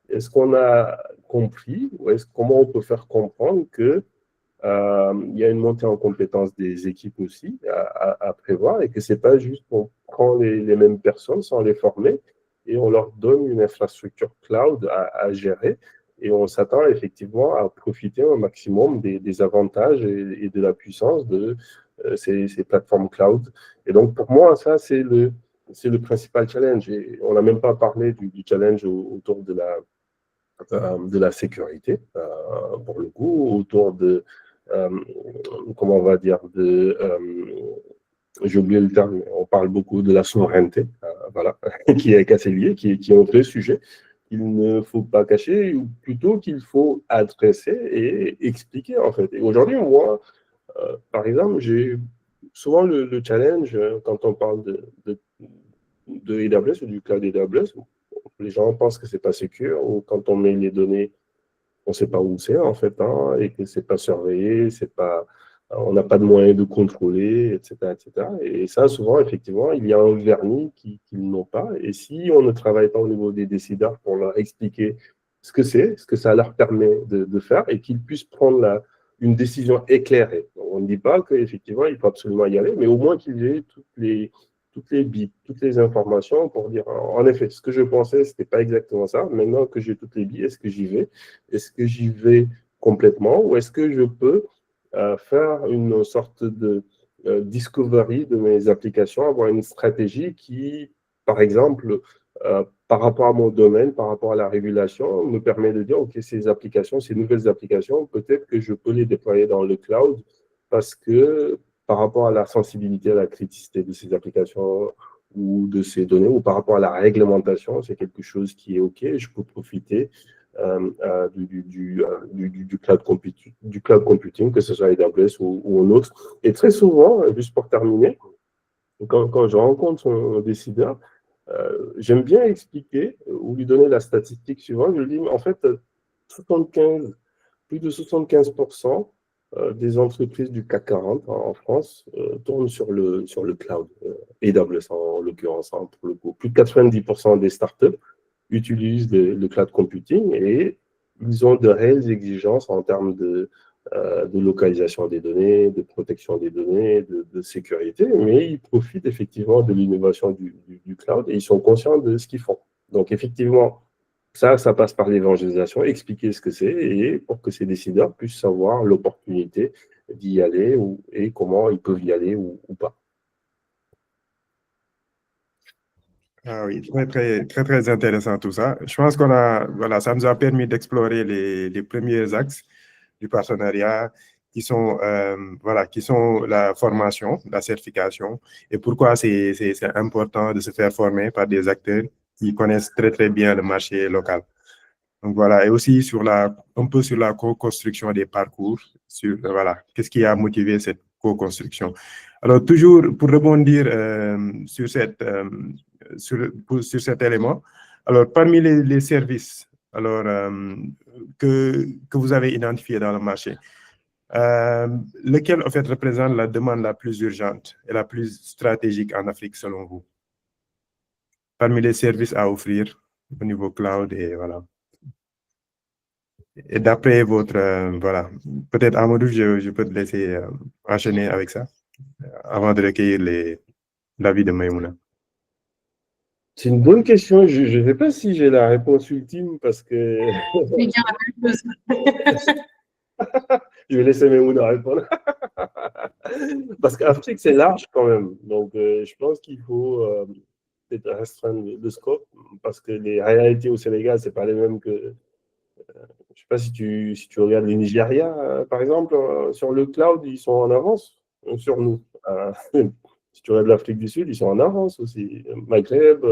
Est-ce qu'on a compris ou comment on peut faire comprendre que il y a une montée en compétence des équipes aussi à prévoir, et que c'est pas juste qu'on prend les mêmes personnes sans les former et on leur donne une infrastructure cloud à gérer, et on s'attend effectivement à profiter au maximum des avantages et de la puissance de ces plateformes cloud. Et donc pour moi, ça c'est le principal challenge. Et on n'a même pas parlé du challenge autour de la sécurité, pour le coup, autour comment on va dire, j'ai oublié le terme, on parle beaucoup de la souveraineté, voilà, qui est assez lié, qui est un vrai sujet qu'il ne faut pas cacher, ou plutôt qu'il faut adresser et expliquer, en fait. Et aujourd'hui, moi, par exemple, j'ai souvent le challenge, quand on parle de AWS ou du cloud AWS, les gens pensent que c'est pas sécure, ou quand on met les données, on ne sait pas où c'est, en fait, hein, et que c'est pas surveillé, on n'a pas de moyens de contrôler, etc., etc. Et ça, souvent, effectivement, il y a un vernis qu'ils n'ont pas. Et si on ne travaille pas au niveau des décideurs pour leur expliquer ce que c'est, ce que ça leur permet de faire, et qu'ils puissent prendre une décision éclairée. On ne dit pas qu'effectivement, il faut absolument y aller, mais au moins qu'ils aient toutes les billes, toutes les informations pour dire, en effet, ce que je pensais, ce n'était pas exactement ça. Maintenant que j'ai toutes les billes, est-ce que j'y vais? Est-ce que j'y vais complètement, ou est-ce que je peux faire une sorte de discovery de mes applications, avoir une stratégie qui, par exemple, par rapport à mon domaine, par rapport à la régulation, me permet de dire, OK, ces applications, ces nouvelles applications, peut-être que je peux les déployer dans le cloud, parce que par rapport à la sensibilité, à la criticité de ces applications ou de ces données, ou par rapport à la réglementation, c'est quelque chose qui est OK, je peux profiter du cloud computing, que ce soit AWS ou un autre. Et très souvent, juste pour terminer, quand je rencontre un décideur, j'aime bien expliquer ou lui donner la statistique suivante. Je lui dis, mais en fait, plus de 75% des entreprises du CAC 40 en France tournent sur le cloud, AWS en l'occurrence, hein, pour le coup. Plus de 90% des startups utilisent le cloud computing, et ils ont de réelles exigences en termes de localisation des données, de protection des données, de sécurité, mais ils profitent effectivement de l'innovation du cloud, et ils sont conscients de ce qu'ils font. Donc effectivement, ça passe par l'évangélisation, expliquer ce que c'est, et pour que ces décideurs puissent savoir l'opportunité d'y aller et comment ils peuvent y aller ou pas. Ah oui, très intéressant tout ça. Je pense voilà, ça nous a permis d'explorer les premiers axes du partenariat qui sont la formation, la certification, et pourquoi c'est important de se faire former par des acteurs qui connaissent très bien le marché local. Donc voilà, et aussi un peu sur la co-construction des parcours, voilà, qu'est-ce qui a motivé cette co-construction. Alors toujours pour rebondir sur cet élément, alors parmi les services que vous avez identifiés dans le marché, Lequel, en fait, représente la demande la plus urgente et la plus stratégique en Afrique, selon vous? Parmi les services à offrir au niveau cloud et voilà. Et d'après votre, voilà, peut-être Amadou, je peux te laisser enchaîner avec ça avant de recueillir l'avis de Maïmouna. C'est une bonne question. Je ne sais pas si j'ai la réponse ultime parce que Je vais dire la même chose. je vais laisser Maïmouna répondre. Parce qu'Afrique, c'est large quand même. Donc, je pense qu'il faut peut-être restreindre le scope parce que les réalités au Sénégal, ce n'est pas les mêmes que. Je ne sais pas si tu regardes le Nigeria, par exemple, sur le cloud, ils sont en avance sur nous. Si tu regardes l'Afrique du Sud, ils sont en avance aussi. Maghreb,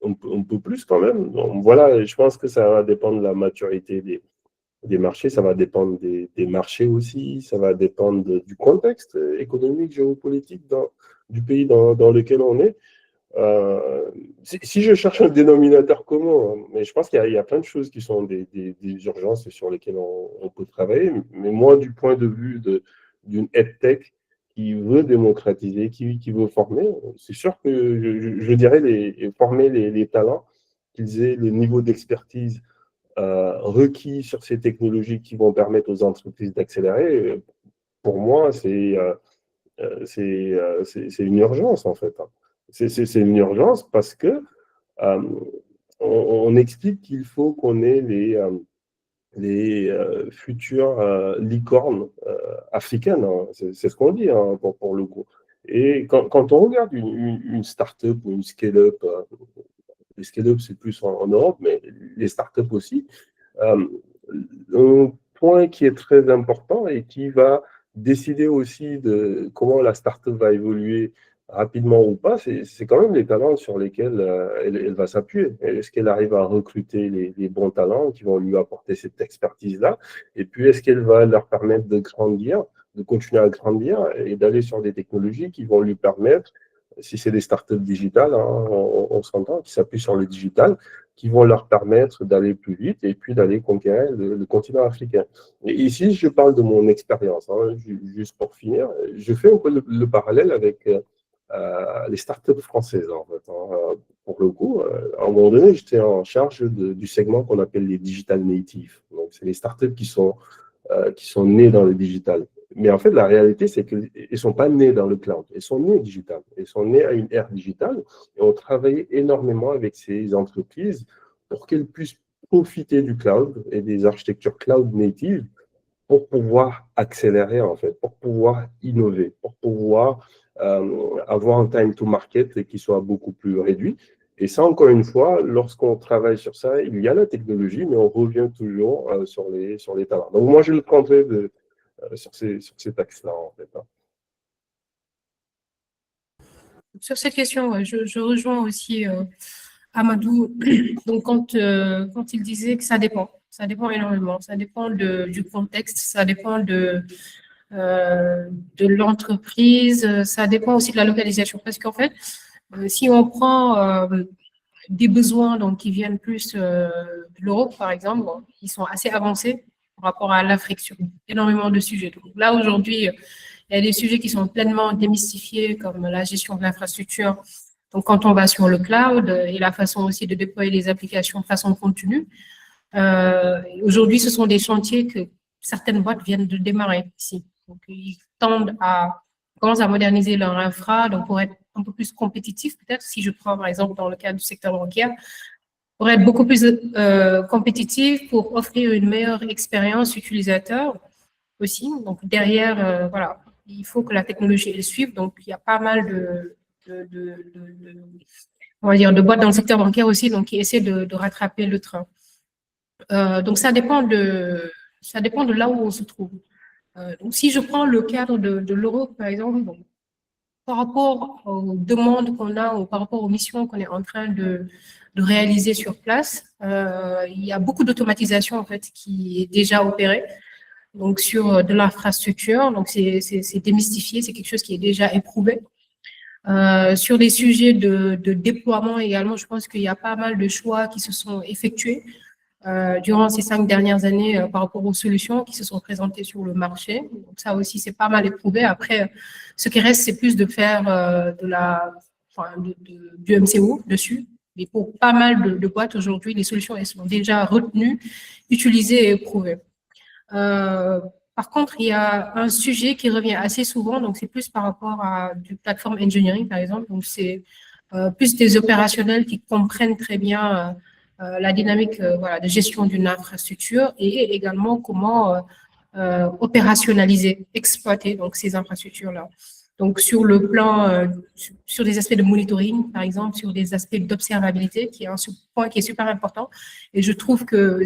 on peut plus quand même. Donc, voilà, je pense que ça va dépendre de la maturité des marchés, ça va dépendre des marchés aussi, ça va dépendre du contexte économique, géopolitique du pays dans lequel on est. Si je cherche un dénominateur commun, mais je pense qu'il y a plein de choses qui sont des urgences sur lesquelles on peut travailler. Mais moi, du point de vue d'une EdTech qui veut démocratiser, qui veut former, c'est sûr que je dirais former les talents, qu'ils aient le niveau d'expertise requis sur ces technologies qui vont permettre aux entreprises d'accélérer. Pour moi, c'est une urgence en fait. C'est une urgence parce que on explique qu'il faut qu'on ait les futures licornes africaines. Hein. C'est ce qu'on dit hein, pour le coup. Et quand on regarde une start-up ou une scale-up, les scale-up c'est plus en Europe, mais les start-up aussi, un point qui est très important et qui va décider aussi de comment la start-up va évoluer rapidement ou pas, c'est quand même les talents sur lesquels elle va s'appuyer. Est-ce qu'elle arrive à recruter les bons talents qui vont lui apporter cette expertise-là? Et puis, est-ce qu'elle va leur permettre de grandir, de continuer à grandir et d'aller sur des technologies qui vont lui permettre, si c'est des startups digitales, hein, on s'entend, qui s'appuient sur le digital, qui vont leur permettre d'aller plus vite et puis d'aller conquérir le continent africain. Et ici, je parle de mon expérience, hein, juste pour finir. Je fais un peu le parallèle avec les startups françaises, en fait. Hein. Pour le coup, à un moment donné, j'étais en charge du segment qu'on appelle les digital natives. Donc, c'est les startups qui sont nées dans le digital. Mais en fait, la réalité, c'est qu'elles ne sont pas nées dans le cloud. Elles sont nées digital. Elles sont nées à une ère digitale. Et on travaille énormément avec ces entreprises pour qu'elles puissent profiter du cloud et des architectures cloud natives pour pouvoir accélérer, en fait, pour pouvoir innover, pour pouvoir avoir un time to market qui soit beaucoup plus réduit. Et ça, encore une fois, lorsqu'on travaille sur ça, il y a la technologie, mais on revient toujours sur les talents. Donc, moi, je le prendrais sur cet axe-là, en fait. Hein. Sur cette question, ouais, je rejoins aussi Amadou. Donc, quand il disait que ça dépend énormément. Ça dépend du contexte, ça dépend de l'entreprise, ça dépend aussi de la localisation. Parce qu'en fait, si on prend des besoins donc, qui viennent plus de l'Europe, par exemple, bon, ils sont assez avancés par rapport à l'Afrique sur énormément de sujets. Donc, là, aujourd'hui, il y a des sujets qui sont pleinement démystifiés, comme la gestion de l'infrastructure. Donc, quand on va sur le cloud et la façon aussi de déployer les applications de façon continue, aujourd'hui, ce sont des chantiers que certaines boîtes viennent de démarrer ici. Donc, ils tendent à commencer à moderniser leur infra, donc pour être un peu plus compétitif, peut-être, si je prends par exemple dans le cas du secteur bancaire, pour être beaucoup plus compétitif, pour offrir une meilleure expérience utilisateur aussi. Donc, derrière, voilà, il faut que la technologie elle suive. Donc, il y a pas mal on va dire, de boîtes dans le secteur bancaire aussi, donc qui essaient de rattraper le train. Donc, ça dépend de là où on se trouve. Donc, si je prends le cadre de l'Europe, par exemple, bon, par rapport aux demandes qu'on a ou par rapport aux missions qu'on est en train de réaliser sur place, il y a beaucoup d'automatisation en fait qui est déjà opérée. Donc, sur de l'infrastructure, donc c'est démystifié, c'est quelque chose qui est déjà éprouvé. Sur des sujets de déploiement également, je pense qu'il y a pas mal de choix qui se sont effectués. durant ces 5 dernières années par rapport aux solutions qui se sont présentées sur le marché. Donc ça aussi, c'est pas mal éprouvé. Après, ce qui reste, c'est plus de faire du MCO dessus. Mais pour pas mal de boîtes aujourd'hui, les solutions, elles sont déjà retenues, utilisées et éprouvées. Par contre, il y a un sujet qui revient assez souvent, donc c'est plus par rapport à du platform engineering, par exemple. Donc, c'est plus des opérationnels qui comprennent très bien la dynamique voilà, de gestion d'une infrastructure et également comment opérationnaliser, exploiter donc, ces infrastructures-là. Donc, sur le plan, sur des aspects de monitoring, par exemple, sur des aspects d'observabilité, qui est un point qui est super important. Et je trouve que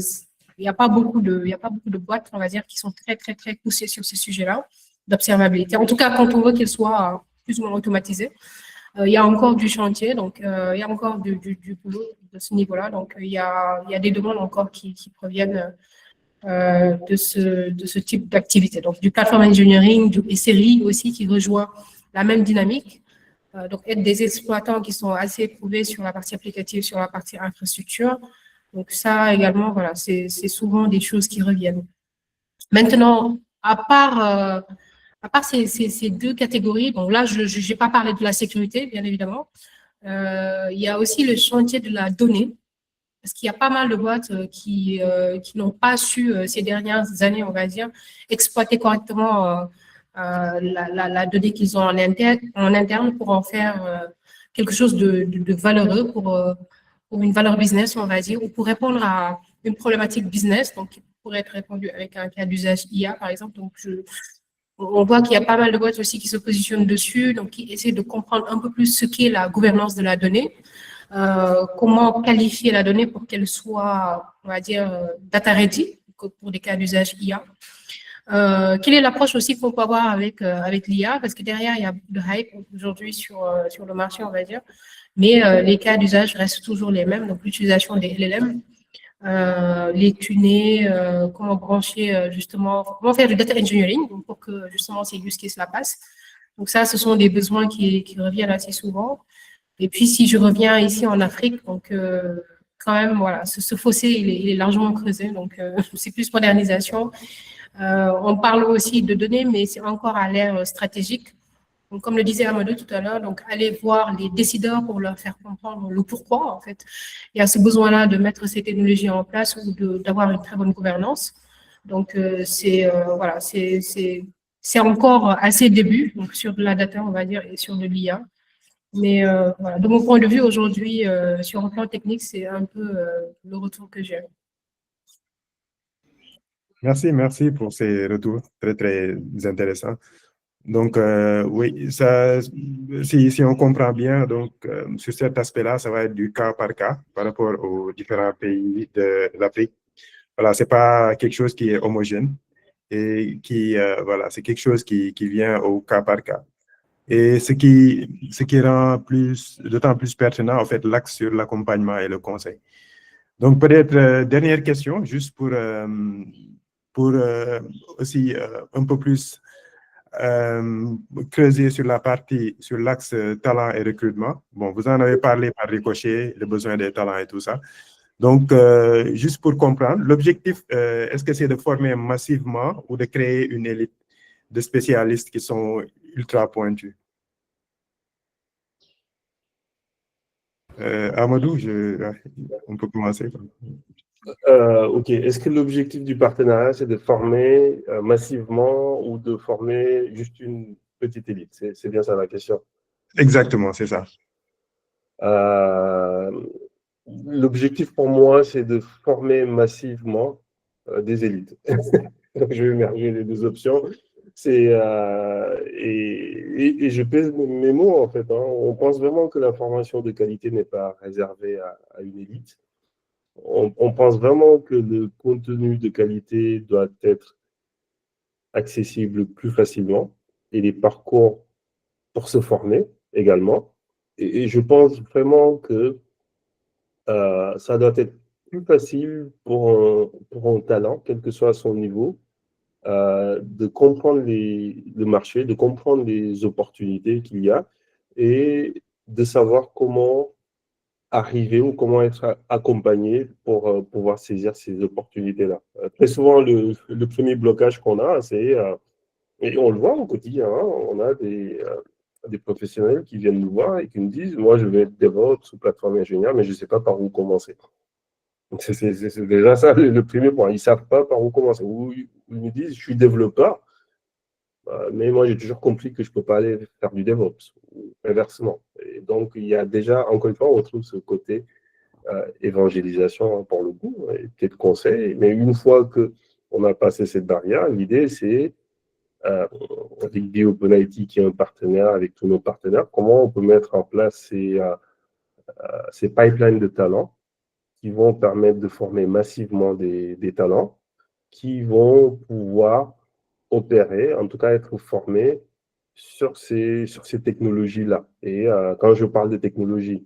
il n'y a pas beaucoup de boîtes, on va dire, qui sont très, très, très poussées sur ces sujets-là d'observabilité. En tout cas, quand on veut qu'elles soient plus ou moins automatisées, il y a encore du chantier, donc il y a encore du boulot de ce niveau-là. Donc, il y a des demandes encore qui proviennent de ce type d'activité. Donc, du platform engineering, du SRI aussi, qui rejoint la même dynamique. Donc, être des exploitants qui sont assez éprouvés sur la partie applicative, sur la partie infrastructure. Donc, ça également, voilà, c'est souvent des choses qui reviennent. Maintenant, à part ces deux catégories, bon, là, je n'ai pas parlé de la sécurité, bien évidemment. Il y a aussi le chantier de la donnée, parce qu'il y a pas mal de boîtes qui n'ont pas su, ces dernières années, on va dire, exploiter correctement la donnée qu'ils ont en interne pour en faire quelque chose de valeureux pour une valeur business, on va dire, ou pour répondre à une problématique business, donc qui pourrait être répondue avec un cas d'usage IA, par exemple. Donc, on voit qu'il y a pas mal de boîtes aussi qui se positionnent dessus, donc qui essaient de comprendre un peu plus ce qu'est la gouvernance de la donnée, comment qualifier la donnée pour qu'elle soit, on va dire, data ready pour des cas d'usage IA. Quelle est l'approche aussi qu'on peut avoir avec l'IA? Parce que derrière, il y a beaucoup de hype aujourd'hui sur le marché, on va dire. Mais les cas d'usage restent toujours les mêmes. Donc, l'utilisation des LLM, les tuner, comment brancher justement, comment faire du data engineering pour que justement ces use cases la passent. Donc, ça, ce sont des besoins qui reviennent assez souvent. Et puis, si je reviens ici en Afrique, donc quand même, voilà, ce fossé, il est largement creusé. Donc, c'est plus modernisation. On parle aussi de données, mais c'est encore à l'ère stratégique. Donc, comme le disait Amadou tout à l'heure, donc aller voir les décideurs pour leur faire comprendre le pourquoi, en fait. Il y a ce besoin-là de mettre ces technologies en place ou d'avoir une très bonne gouvernance. Donc, voilà, c'est encore assez début, donc sur de la data, on va dire, et sur de l'IA. Mais voilà, de mon point de vue aujourd'hui, sur un plan technique, c'est un peu le retour que j'ai. Merci pour ces retours très, très intéressants. Donc, oui, si on comprend bien, donc, sur cet aspect-là, ça va être du cas par cas par rapport aux différents pays de l'Afrique. Voilà, c'est pas quelque chose qui est homogène et voilà, c'est quelque chose qui vient au cas par cas. Et ce qui rend d'autant plus pertinent, en fait, l'axe sur l'accompagnement et le conseil. Donc, peut-être, dernière question, juste pour aussi un peu plus creuser sur l'axe talent et recrutement. Bon, vous en avez parlé par ricochet, le besoin des talents et tout ça. Donc, juste pour comprendre, l'objectif, est-ce que c'est de former massivement ou de créer une élite de spécialistes qui sont ultra pointus? Amadou, on peut commencer. Ok. Est-ce que l'objectif du partenariat, c'est de former massivement ou de former juste une petite élite? C'est bien ça la question. Exactement, c'est ça. L'objectif pour moi, c'est de former massivement des élites. Je vais merger les deux options. Et je pèse mes mots, en fait. On pense vraiment que la formation de qualité n'est pas réservée à une élite. On pense vraiment que le contenu de qualité doit être accessible plus facilement et les parcours pour se former également. Et je pense vraiment que ça doit être plus facile pour un talent, quel que soit son niveau, de comprendre le marché, de comprendre les opportunités qu'il y a et de savoir comment arriver ou comment être accompagné pour pouvoir saisir ces opportunités-là. Très souvent, le premier blocage qu'on a, c'est, et on le voit au quotidien, hein, on a des professionnels qui viennent nous voir et qui nous disent, moi, je vais être DevOps ou plateforme ingénieur, mais je ne sais pas par où commencer. Donc, c'est déjà ça le premier point. Ils ne savent pas par où commencer. Ou ils nous disent, je suis développeur, mais moi, j'ai toujours compris que je ne peux pas aller faire du DevOps, ou inversement. Et donc, il y a déjà, encore une fois, on retrouve ce côté évangélisation, hein, pour le coup, et peut-être conseil. Mais une fois qu'on a passé cette barrière, l'idée, c'est, avec BioPonaIT, qui est un partenaire, avec tous nos partenaires, comment on peut mettre en place ces pipelines de talents qui vont permettre de former massivement des talents qui vont pouvoir opérer, en tout cas être formés sur ces technologies-là. Et quand je parle de technologie,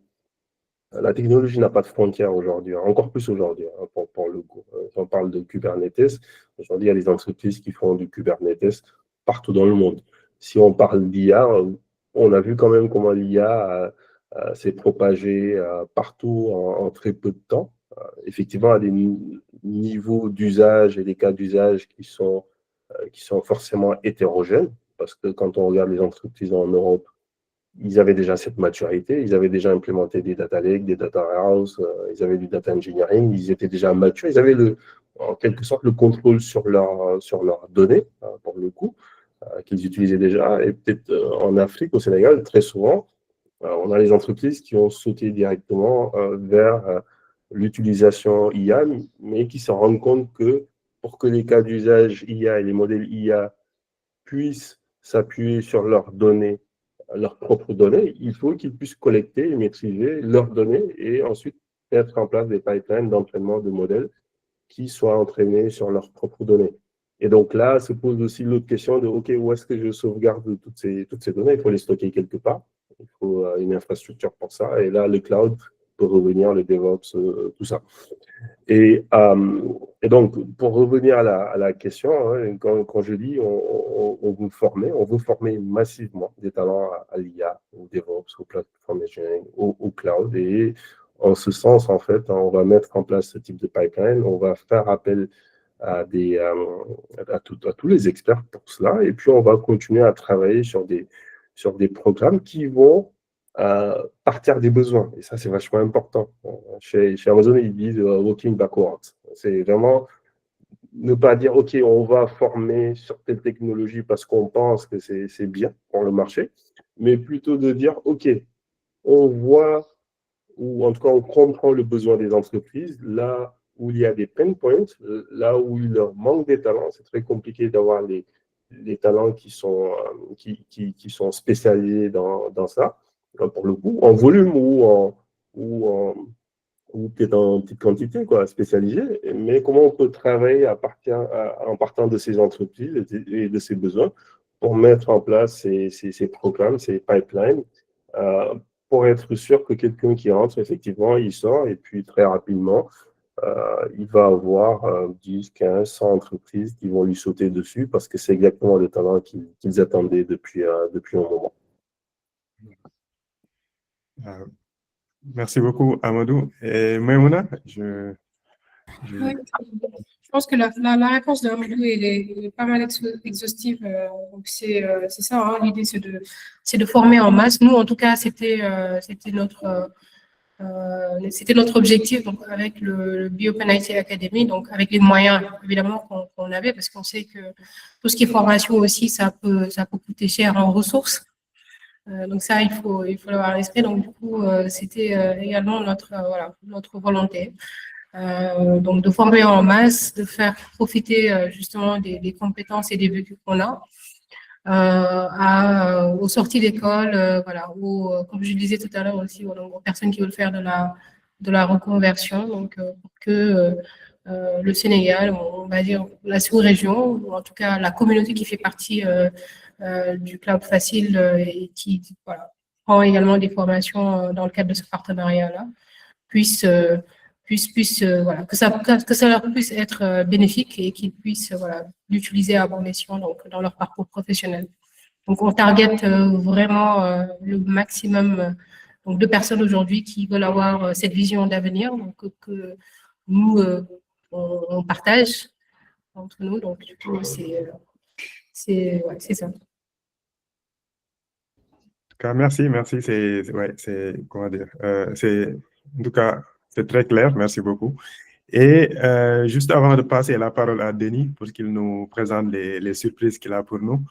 la technologie n'a pas de frontières aujourd'hui, hein, encore plus aujourd'hui, hein, pour le coup. Si on parle de Kubernetes, aujourd'hui, il y a des entreprises qui font du Kubernetes partout dans le monde. Si on parle d'IA, on a vu quand même comment l'IA s'est propagée partout en très peu de temps. Effectivement, à des niveaux d'usage et des cas d'usage qui sont forcément hétérogènes, parce que quand on regarde les entreprises en Europe, ils avaient déjà cette maturité, ils avaient déjà implémenté des data lakes, des data warehouse, ils avaient du data engineering, ils étaient déjà matures, ils avaient en quelque sorte le contrôle sur leurs données, pour le coup, qu'ils utilisaient déjà. Et peut-être en Afrique, au Sénégal, très souvent, on a les entreprises qui ont sauté directement vers l'utilisation IA, mais qui se rendent compte que pour que les cas d'usage IA et les modèles IA puissent s'appuyer sur leurs données, leurs propres données, il faut qu'ils puissent collecter et maîtriser leurs données et ensuite mettre en place des pipelines d'entraînement de modèles qui soient entraînés sur leurs propres données. Et donc là, se pose aussi l'autre question de, OK, où est-ce que je sauvegarde toutes ces données? Il faut les stocker quelque part. Il faut une infrastructure pour ça. Et là, le cloud peut revenir, le DevOps, tout ça. Et donc, pour revenir à la question, hein, quand je dis on veut former massivement des talents à l'IA, au DevOps, au platform engineering, au cloud. Et en ce sens, en fait, on va mettre en place ce type de pipeline, on va faire appel à tous les experts pour cela, et puis on va continuer à travailler sur des programmes qui vont partir des besoins. Et ça, c'est vachement important. Chez Amazon, ils disent walking backwards. C'est vraiment ne pas dire, OK, on va former sur telle technologie parce qu'on pense que c'est bien pour le marché, mais plutôt de dire, OK, on voit, ou en tout cas, on comprend le besoin des entreprises, là où il y a des pain points, là où il leur manque des talents. C'est très compliqué d'avoir les talents qui sont spécialisés dans ça, pour le coup, en volume ou peut-être en petite quantité, quoi, spécialisée. Mais comment on peut travailler en partant de ces entreprises et de ces besoins pour mettre en place ces programmes, ces pipelines, pour être sûr que quelqu'un qui entre, effectivement, il sort et puis très rapidement, il va avoir 10, 15, 100 entreprises qui vont lui sauter dessus parce que c'est exactement le talent qu'ils attendaient depuis un moment. Merci beaucoup, Amadou. Et Maimouna, Oui, je pense que la réponse de Amadou est pas mal exhaustive. Donc c'est ça, hein, l'idée, c'est de former en masse. Nous, en tout cas, c'était notre objectif, donc avec le BioPen IT Academy, donc avec les moyens évidemment qu'on avait, parce qu'on sait que tout ce qui est formation aussi, ça peut coûter cher en ressources. Donc ça, il faut l'avoir à l'esprit. Donc du coup, c'était également notre volonté. Donc de former en masse, de faire profiter justement des compétences et des vécus qu'on a aux sorties d'école, comme je disais tout à l'heure aussi, aux personnes qui veulent faire de la reconversion, donc pour que le Sénégal, on va dire la sous-région, ou en tout cas la communauté qui fait partie du Cloud Facile et qui prend également des formations dans le cadre de ce partenariat-là, puisse que ça leur puisse être bénéfique et qu'ils puissent l'utiliser à bon escient donc dans leur parcours professionnel. Donc on target vraiment le maximum donc 2 personnes aujourd'hui qui veulent avoir cette vision d'avenir, donc que nous, on partage entre nous. Donc, du coup, c'est ça. Merci, merci. Comment dire, en tout cas, c'est très clair. Merci beaucoup. Et juste avant de passer la parole à Denis pour qu'il nous présente les surprises qu'il a pour nous.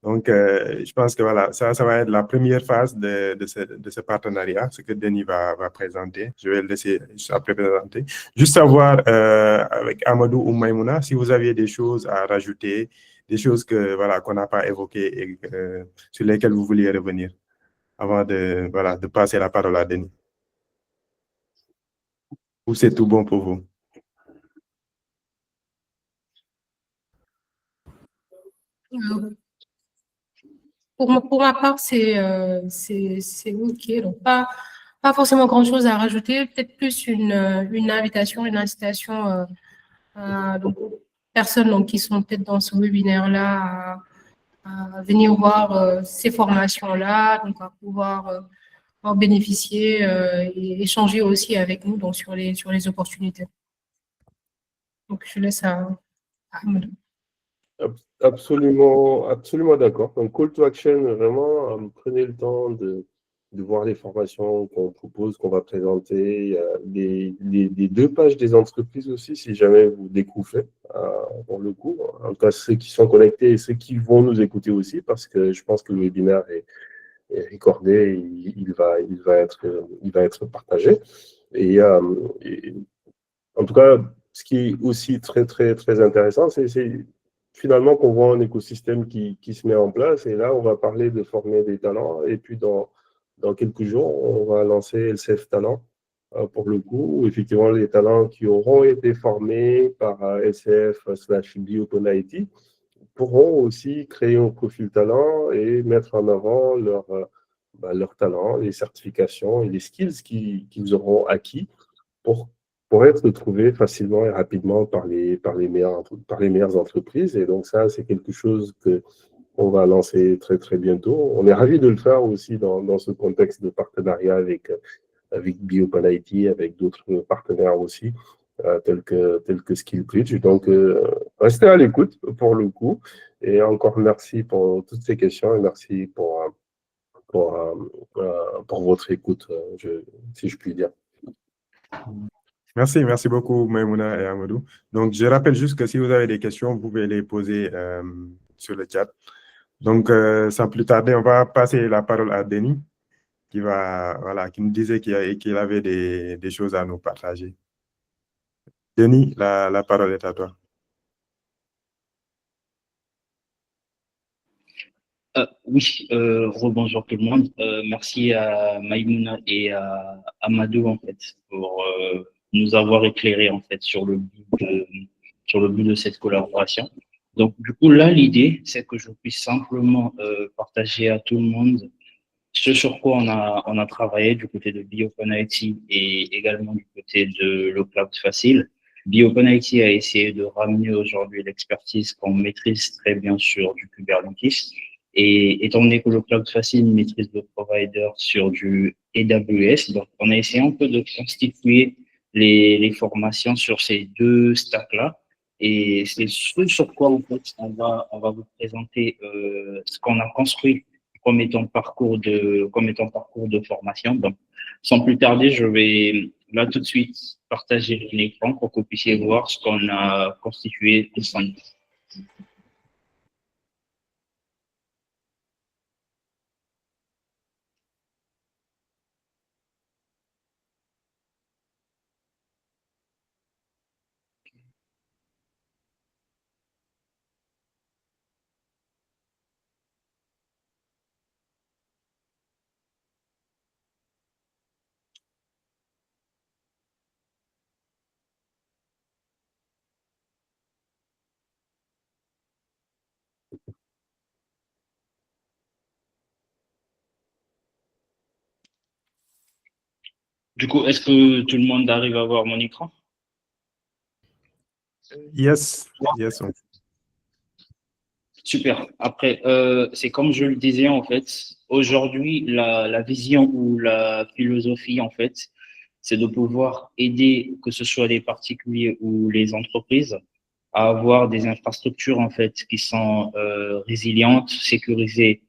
Donc, je pense que voilà, ça va être la première phase de ce partenariat, ce que Denis va présenter. Je vais le laisser juste après présenter. Juste savoir, avec Amadou ou Maïmouna, si vous aviez des choses à rajouter, des choses voilà, qu'on n'a pas évoquées et sur lesquelles vous vouliez revenir avant de passer la parole à Denis. Ou c'est tout bon pour vous? Pour ma part, c'est OK. Donc, pas forcément grand-chose à rajouter, peut-être plus une invitation, une incitation donc, aux personnes donc, qui sont peut-être dans ce webinaire-là à venir voir ces formations-là, donc à pouvoir en bénéficier et échanger aussi avec nous donc, sur les opportunités. Donc, je laisse à Amadou. Absolument, absolument d'accord. Donc, call to action, vraiment, prenez le temps de voir les formations qu'on propose, qu'on va présenter. Les 2 pages des entreprises aussi, si jamais vous découvrez, pour le coup. En tout cas, ceux qui sont connectés et ceux qui vont nous écouter aussi, parce que je pense que le webinaire est recordé, il va être partagé. Et en tout cas, ce qui est aussi très, très, très intéressant, c'est finalement qu'on voit un écosystème qui se met en place. Et là, on va parler de former des talents. Et puis, dans quelques jours, on va lancer LCF Talent, pour le coup, où effectivement, les talents qui auront été formés par LCF/BioPonaIT pourront aussi créer un profil talent et mettre en avant leur talent, les certifications et les skills qu'ils auront acquis pour être trouvés facilement et rapidement par les meilleures entreprises. Et donc ça, c'est quelque chose qu'on va lancer très, très bientôt. On est ravis de le faire aussi dans ce contexte de partenariat avec BioPonaIT, avec d'autres partenaires aussi, tels que SkillBridge. Donc, restez à l'écoute pour le coup. Et encore merci pour toutes ces questions et merci pour votre écoute, si je puis dire. Merci beaucoup, Maïmouna et Amadou. Donc, je rappelle juste que si vous avez des questions, vous pouvez les poser sur le chat. Donc, sans plus tarder, on va passer la parole à Denis, qui nous disait qu'il avait des choses à nous partager. Denis, la parole est à toi. Oui, rebonjour tout le monde. Merci à Maïmouna et à Amadou en fait pour nous avoir éclairé en fait sur le but de cette collaboration. Donc du coup là l'idée c'est que je puisse simplement partager à tout le monde ce sur quoi on a travaillé du côté de BioPonaIT et également du côté de le Cloud Facile. BioPonaIT a essayé de ramener aujourd'hui l'expertise qu'on maîtrise très bien sur du Kubernetes. Et étant donné que le Cloud Facile maîtrise le provider sur du AWS, donc on a essayé un peu de constituer les formations sur ces 2 stacks-là. Et c'est ce sur quoi en fait on va vous présenter ce qu'on a construit comme étant parcours de formation. Donc, sans plus tarder, je vais là tout de suite partager l'écran pour que vous puissiez voir ce qu'on a constitué ensemble. Du coup, est-ce que tout le monde arrive à voir mon écran? Yes. Super. Après, c'est comme je le disais, en fait, aujourd'hui, la vision ou la philosophie, en fait, c'est de pouvoir aider, que ce soit les particuliers ou les entreprises, à avoir des infrastructures, en fait, qui sont résilientes, sécurisées,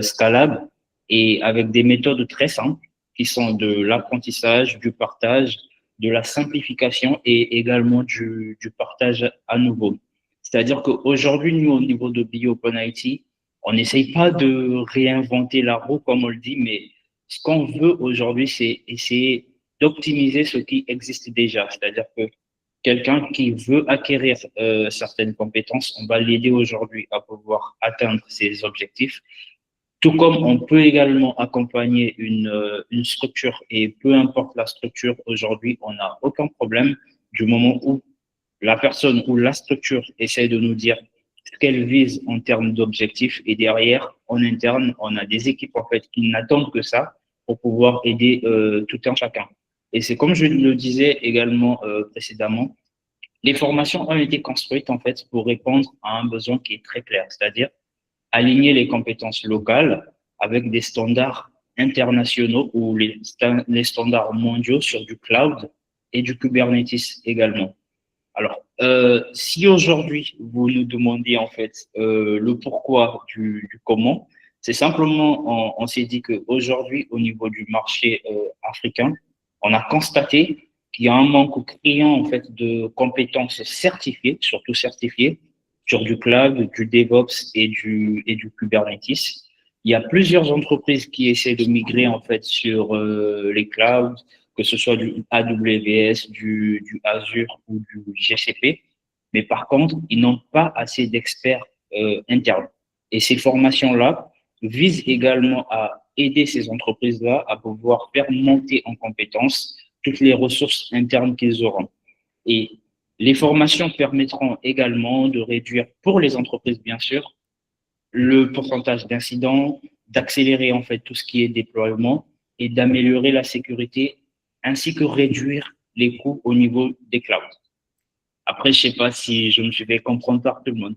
scalables, et avec des méthodes très simples, qui sont de l'apprentissage, du partage, de la simplification et également du partage à nouveau. C'est-à-dire qu'aujourd'hui, nous, au niveau de BioOpenIT, on n'essaye pas de réinventer la roue, comme on le dit, mais ce qu'on veut aujourd'hui, c'est essayer d'optimiser ce qui existe déjà. C'est-à-dire que quelqu'un qui veut acquérir certaines compétences, on va l'aider aujourd'hui à pouvoir atteindre ses objectifs. Tout comme on peut également accompagner une structure, et peu importe la structure aujourd'hui, on n'a aucun problème du moment où la personne ou la structure essaie de nous dire ce qu'elle vise en termes d'objectifs, et derrière, en interne, on a des équipes en fait qui n'attendent que ça pour pouvoir aider tout un chacun. Et c'est comme je le disais également précédemment, les formations ont été construites en fait pour répondre à un besoin qui est très clair, c'est-à-dire aligner les compétences locales avec des standards internationaux ou les standards mondiaux sur du cloud et du Kubernetes également. Alors, si aujourd'hui vous nous demandez en fait le pourquoi du comment, c'est simplement on s'est dit qu'aujourd'hui au niveau du marché africain, on a constaté qu'il y a un manque criant en fait de compétences certifiées, surtout certifiées, sur du cloud, du DevOps et du Kubernetes. Il y a plusieurs entreprises qui essaient de migrer en fait sur les clouds, que ce soit du AWS, du Azure ou du GCP. Mais par contre, ils n'ont pas assez d'experts internes. Et ces formations-là visent également à aider ces entreprises-là à pouvoir faire monter en compétences toutes les ressources internes qu'ils auront. Et les formations permettront également de réduire, pour les entreprises bien sûr, le pourcentage d'incidents, d'accélérer en fait tout ce qui est déploiement et d'améliorer la sécurité ainsi que réduire les coûts au niveau des clouds. Après, je ne sais pas si je me suis fait comprendre par tout le monde.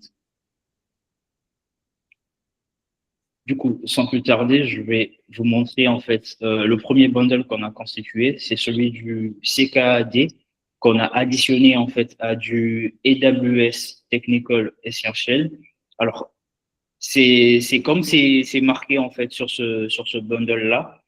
Du coup, sans plus tarder, je vais vous montrer en fait le premier bundle qu'on a constitué, c'est celui du CKAD qu'on a additionné en fait à du AWS Technical Essential. Alors, c'est comme c'est marqué en fait sur ce bundle-là.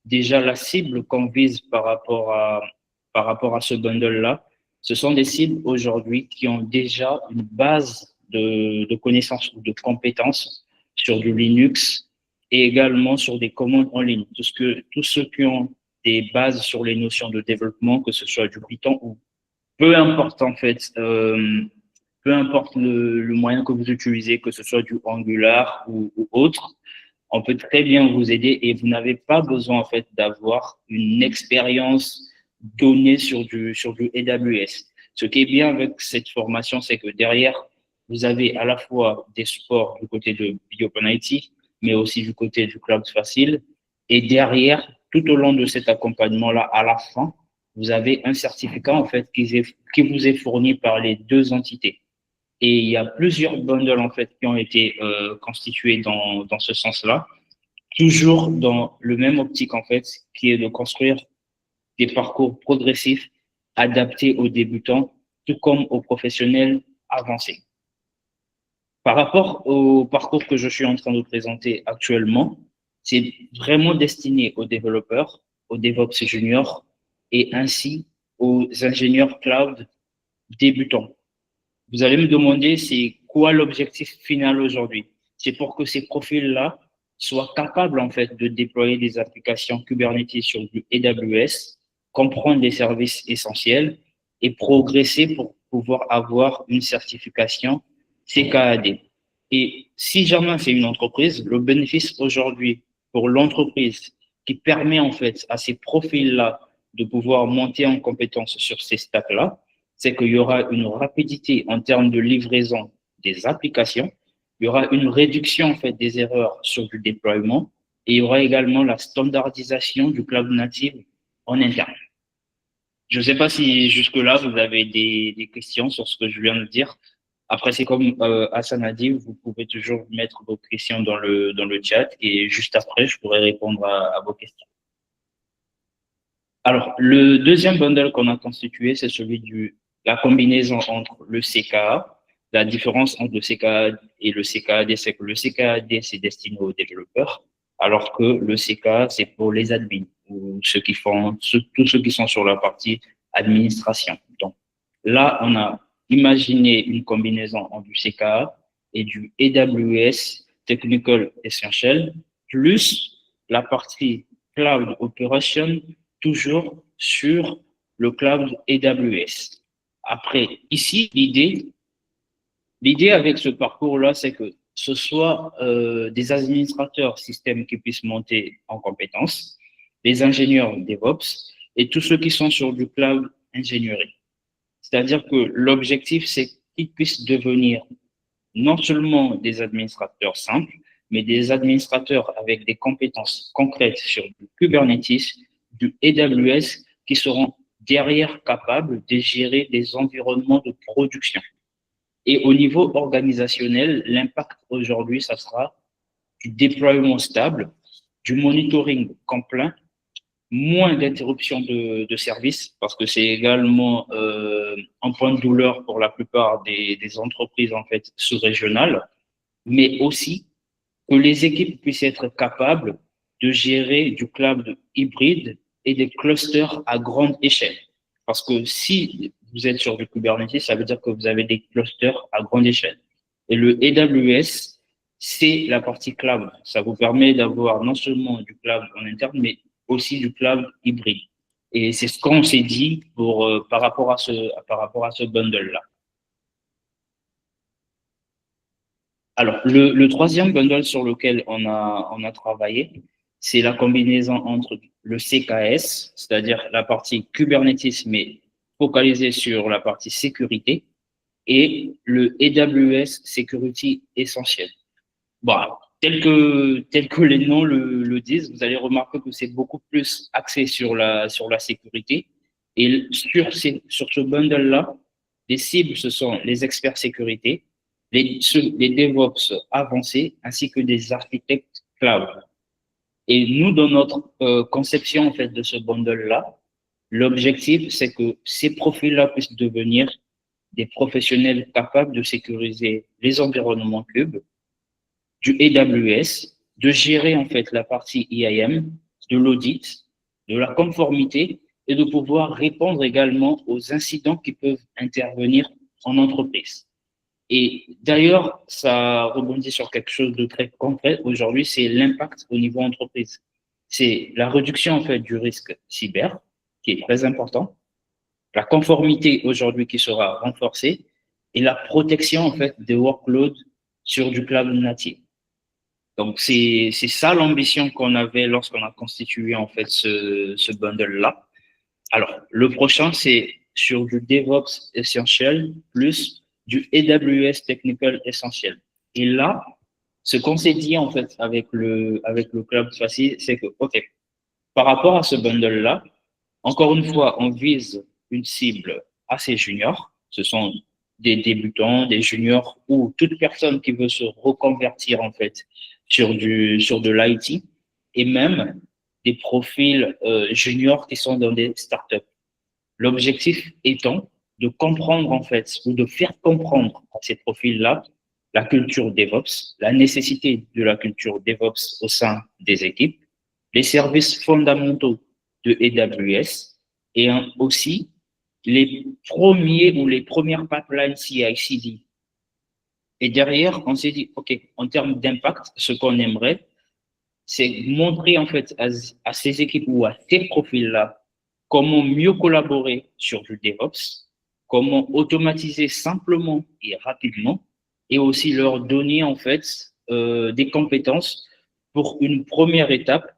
Déjà, la cible qu'on vise par rapport à ce bundle-là, ce sont des cibles aujourd'hui qui ont déjà une base de connaissances ou de compétences sur du Linux et également sur des commandes en ligne. Tous ceux qui ont des bases sur les notions de développement, que ce soit du Python ou peu importe en fait, peu importe le moyen que vous utilisez, que ce soit du Angular ou autre, on peut très bien vous aider et vous n'avez pas besoin en fait d'avoir une expérience donnée sur du AWS. Ce qui est bien avec cette formation, c'est que derrière, vous avez à la fois des supports du côté de BioOpenIT, mais aussi du côté du Cloud Facile. Et derrière, tout au long de cet accompagnement-là, à la fin, vous avez un certificat en fait qui vous est fourni par les deux entités. Et il y a plusieurs bundles en fait qui ont été constitués dans ce sens-là, toujours dans le même optique en fait, qui est de construire des parcours progressifs adaptés aux débutants, tout comme aux professionnels avancés. Par rapport au parcours que je suis en train de présenter actuellement, c'est vraiment destiné aux développeurs, aux DevOps juniors et ainsi aux ingénieurs cloud débutants. Vous allez me demander, c'est quoi l'objectif final aujourd'hui? C'est pour que ces profils-là soient capables, en fait, de déployer des applications Kubernetes sur du AWS, comprendre les services essentiels et progresser pour pouvoir avoir une certification CKAD. Et si jamais c'est une entreprise, le bénéfice aujourd'hui pour l'entreprise qui permet, en fait, à ces profils-là de pouvoir monter en compétence sur ces stacks-là, c'est qu'il y aura une rapidité en termes de livraison des applications, il y aura une réduction en fait des erreurs sur du déploiement et il y aura également la standardisation du cloud native en interne. Je ne sais pas si jusque-là vous avez des questions sur ce que je viens de dire. Après, c'est comme Hassan a dit, vous pouvez toujours mettre vos questions dans le chat et juste après, je pourrai répondre à vos questions. Alors, le deuxième bundle qu'on a constitué, c'est celui la combinaison entre le CKA. La différence entre le CKA et le CKAD, c'est que le CKAD, c'est destiné aux développeurs, alors que le CKA, c'est pour les admins, ou tous ceux qui sont sur la partie administration. Donc, là, on a imaginé une combinaison entre du CKA et du AWS Technical Essential, plus la partie Cloud Operation, toujours sur le cloud AWS. Après, ici, l'idée avec ce parcours-là, c'est que ce soit des administrateurs système qui puissent monter en compétences, des ingénieurs DevOps et tous ceux qui sont sur du cloud ingénierie. C'est-à-dire que l'objectif, c'est qu'ils puissent devenir non seulement des administrateurs simples, mais des administrateurs avec des compétences concrètes sur du Kubernetes, du AWS, qui seront derrière capables de gérer des environnements de production. Et au niveau organisationnel, l'impact aujourd'hui, ça sera du déploiement stable, du monitoring complet, moins d'interruptions de services, parce que c'est également un point de douleur pour la plupart des entreprises en fait sous-régionales, mais aussi que les équipes puissent être capables de gérer du cloud hybride et des clusters à grande échelle. Parce que si vous êtes sur du Kubernetes, ça veut dire que vous avez des clusters à grande échelle. Et le AWS, c'est la partie cloud. Ça vous permet d'avoir non seulement du cloud en interne, mais aussi du cloud hybride. Et c'est ce qu'on s'est dit par rapport à ce bundle-là. Alors, le troisième bundle sur lequel on a travaillé, c'est la combinaison entre le CKS, c'est-à-dire la partie Kubernetes, mais focalisée sur la partie sécurité, et le AWS Security Essential. Bon, tel que les noms le disent, vous allez remarquer que c'est beaucoup plus axé sur la sécurité. Et sur ce bundle-là, les cibles, ce sont les experts sécurité, les DevOps avancés, ainsi que des architectes cloud. Et nous, dans notre conception en fait de ce bundle-là, l'objectif, c'est que ces profils-là puissent devenir des professionnels capables de sécuriser les environnements Cube, du AWS, de gérer en fait la partie IAM, de l'audit, de la conformité et de pouvoir répondre également aux incidents qui peuvent intervenir en entreprise. Et d'ailleurs, ça rebondit sur quelque chose de très concret. Aujourd'hui, c'est l'impact au niveau entreprise. C'est la réduction en fait du risque cyber, qui est très important, la conformité aujourd'hui qui sera renforcée et la protection en fait des workloads sur du cloud natif. Donc c'est ça l'ambition qu'on avait lorsqu'on a constitué en fait ce bundle-là. Alors le prochain c'est sur du DevOps Essential plus du AWS Technical Essential. Et là, ce qu'on s'est dit en fait avec le Cloud Facile, c'est que ok, par rapport à ce bundle-là, encore une fois, on vise une cible assez junior. Ce sont des débutants, des juniors ou toute personne qui veut se reconvertir en fait sur de l'IT et même des profils juniors qui sont dans des startups. L'objectif étant de comprendre en fait ou de faire comprendre à ces profils-là la culture DevOps, la nécessité de la culture DevOps au sein des équipes, les services fondamentaux de AWS et aussi les premiers ou les premières pipelines CI/CD. Et derrière, on s'est dit, OK, en termes d'impact, ce qu'on aimerait, c'est montrer en fait à ces équipes ou à ces profils-là comment mieux collaborer sur du DevOps, comment automatiser simplement et rapidement, et aussi leur donner en fait des compétences pour une première étape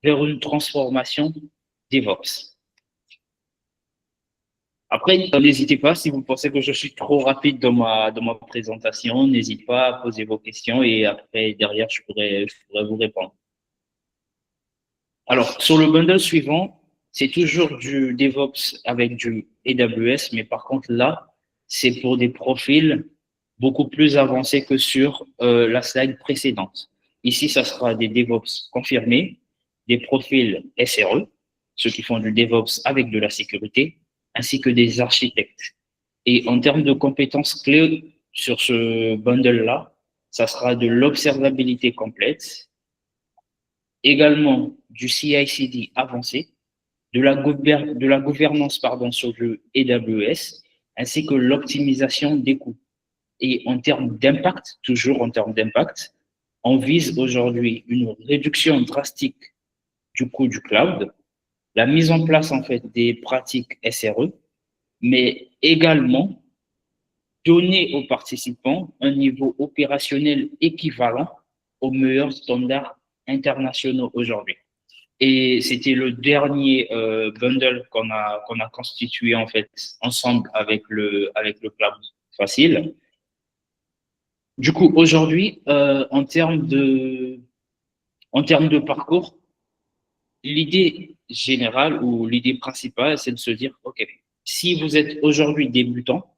vers une transformation DevOps. Après, n'hésitez pas, si vous pensez que je suis trop rapide dans ma présentation, n'hésitez pas à poser vos questions et après, derrière, je pourrais vous répondre. Alors, sur le bundle suivant, c'est toujours du DevOps avec du AWS, mais par contre, là, c'est pour des profils beaucoup plus avancé que sur la slide précédente. Ici, ça sera des DevOps confirmés, des profils SRE, ceux qui font du DevOps avec de la sécurité, ainsi que des architectes. Et en termes de compétences clés sur ce bundle-là, ça sera de l'observabilité complète, également du CI/CD avancé, de la gouvernance sur le AWS, ainsi que l'optimisation des coûts. Et en termes d'impact, toujours en termes d'impact, on vise aujourd'hui une réduction drastique du coût du cloud, la mise en place en fait des pratiques SRE, mais également donner aux participants un niveau opérationnel équivalent aux meilleurs standards internationaux aujourd'hui. Et c'était le dernier bundle qu'on a constitué en fait ensemble avec le Cloud Facile. Du coup, aujourd'hui, en termes de parcours, l'idée générale ou l'idée principale, c'est de se dire, OK, si vous êtes aujourd'hui débutant,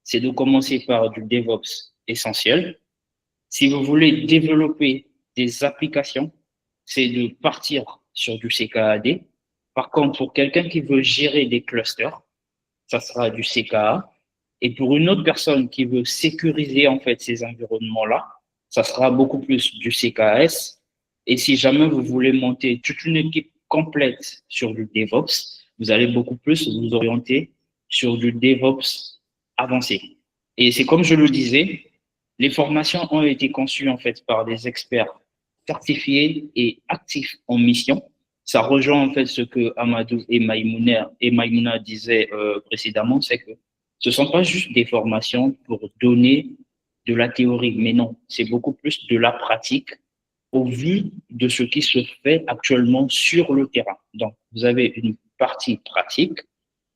c'est de commencer par du DevOps essentiel. Si vous voulez développer des applications, c'est de partir sur du CKAD. Par contre, pour quelqu'un qui veut gérer des clusters, ça sera du CKA. Et pour une autre personne qui veut sécuriser en fait ces environnements-là, ça sera beaucoup plus du CKS. Et si jamais vous voulez monter toute une équipe complète sur du DevOps, vous allez beaucoup plus vous orienter sur du DevOps avancé. Et c'est comme je le disais, les formations ont été conçues en fait par des experts certifiés et actifs en mission. Ça rejoint en fait ce que Amadou et Maïmouna disaient précédemment, c'est que ce ne sont pas juste des formations pour donner de la théorie, mais non, c'est beaucoup plus de la pratique au vu de ce qui se fait actuellement sur le terrain. Donc, vous avez une partie pratique,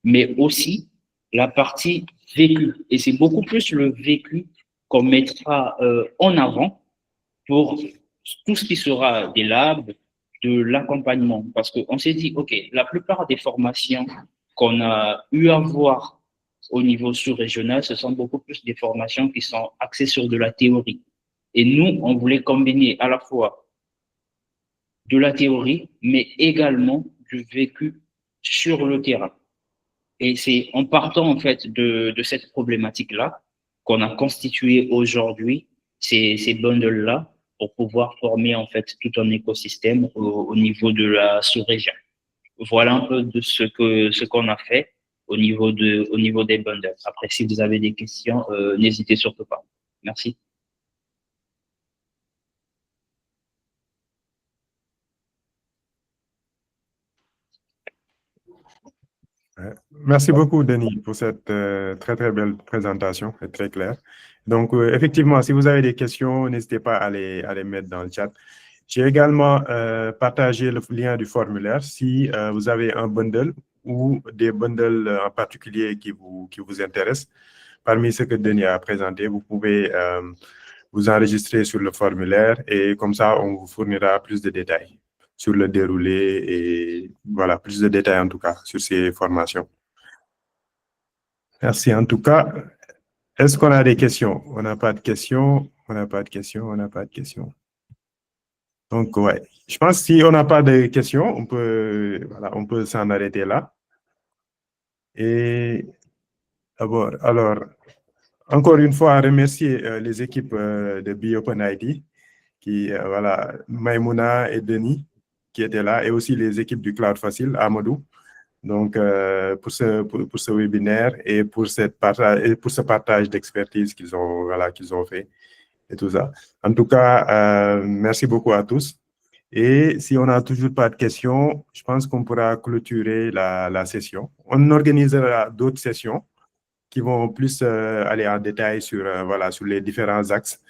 mais aussi la partie vécue. Et c'est beaucoup plus le vécu qu'on mettra en avant pour tout ce qui sera des labs, de l'accompagnement. Parce qu'on s'est dit, OK, la plupart des formations qu'on a eu à voir au niveau sous-régional, ce sont beaucoup plus des formations qui sont axées sur de la théorie. Et nous, on voulait combiner à la fois de la théorie, mais également du vécu sur le terrain. Et c'est en partant en fait de cette problématique-là qu'on a constitué aujourd'hui ces bundles-là pour pouvoir former en fait tout un écosystème au niveau de la sous-région. Voilà un peu de ce qu'on a fait au niveau des bundles. Après, si vous avez des questions, n'hésitez surtout pas. Merci. Merci beaucoup, Denis, pour cette très, très belle présentation et très claire. Donc, effectivement, si vous avez des questions, n'hésitez pas à les mettre dans le chat. J'ai également partagé le lien du formulaire. Si vous avez un bundle ou des bundles en particulier qui vous intéressent, parmi ce que Denis a présenté, vous pouvez vous enregistrer sur le formulaire et comme ça, on vous fournira plus de détails sur le déroulé et voilà, plus de détails en tout cas sur ces formations. Merci en tout cas. Est-ce qu'on a des questions? On n'a pas de questions, on n'a pas de questions, on n'a pas de questions. Donc, ouais, je pense que si on n'a pas de questions, on peut s'en arrêter là. Et d'abord, alors, encore une fois, remercier les équipes de BioPenIT, qui, voilà, Maïmouna et Denis, qui étaient là, et aussi les équipes du Cloud Facile, Amadou, donc pour ce webinaire et pour ce partage d'expertise qu'ils ont fait et tout ça. En tout cas, merci beaucoup à tous. Et si on n'a toujours pas de questions, je pense qu'on pourra clôturer la session. On organisera d'autres sessions qui vont plus aller en détail sur les différents axes.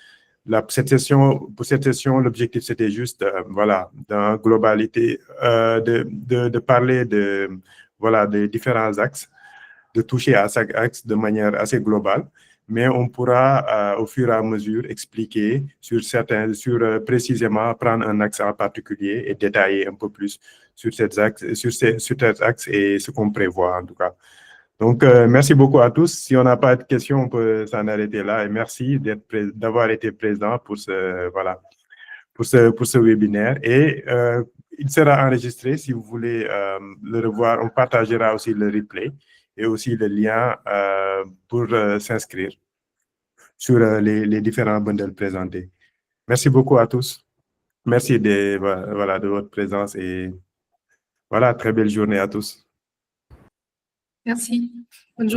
Pour cette session, l'objectif, c'était juste, dans la globalité, de parler des différents axes, de toucher à chaque axe de manière assez globale, mais on pourra, au fur et à mesure, expliquer précisément, prendre un axe en particulier et détailler un peu plus sur cet axe et ce qu'on prévoit, en tout cas. Donc, merci beaucoup à tous. Si on n'a pas de questions, on peut s'en arrêter là. Et merci d'avoir été présent pour ce webinaire. Et il sera enregistré. Si vous voulez le revoir, on partagera aussi le replay et aussi le lien pour s'inscrire sur les différents bundles présentés. Merci beaucoup à tous. Merci de votre présence et voilà, très belle journée à tous. Merci. Bonne journée.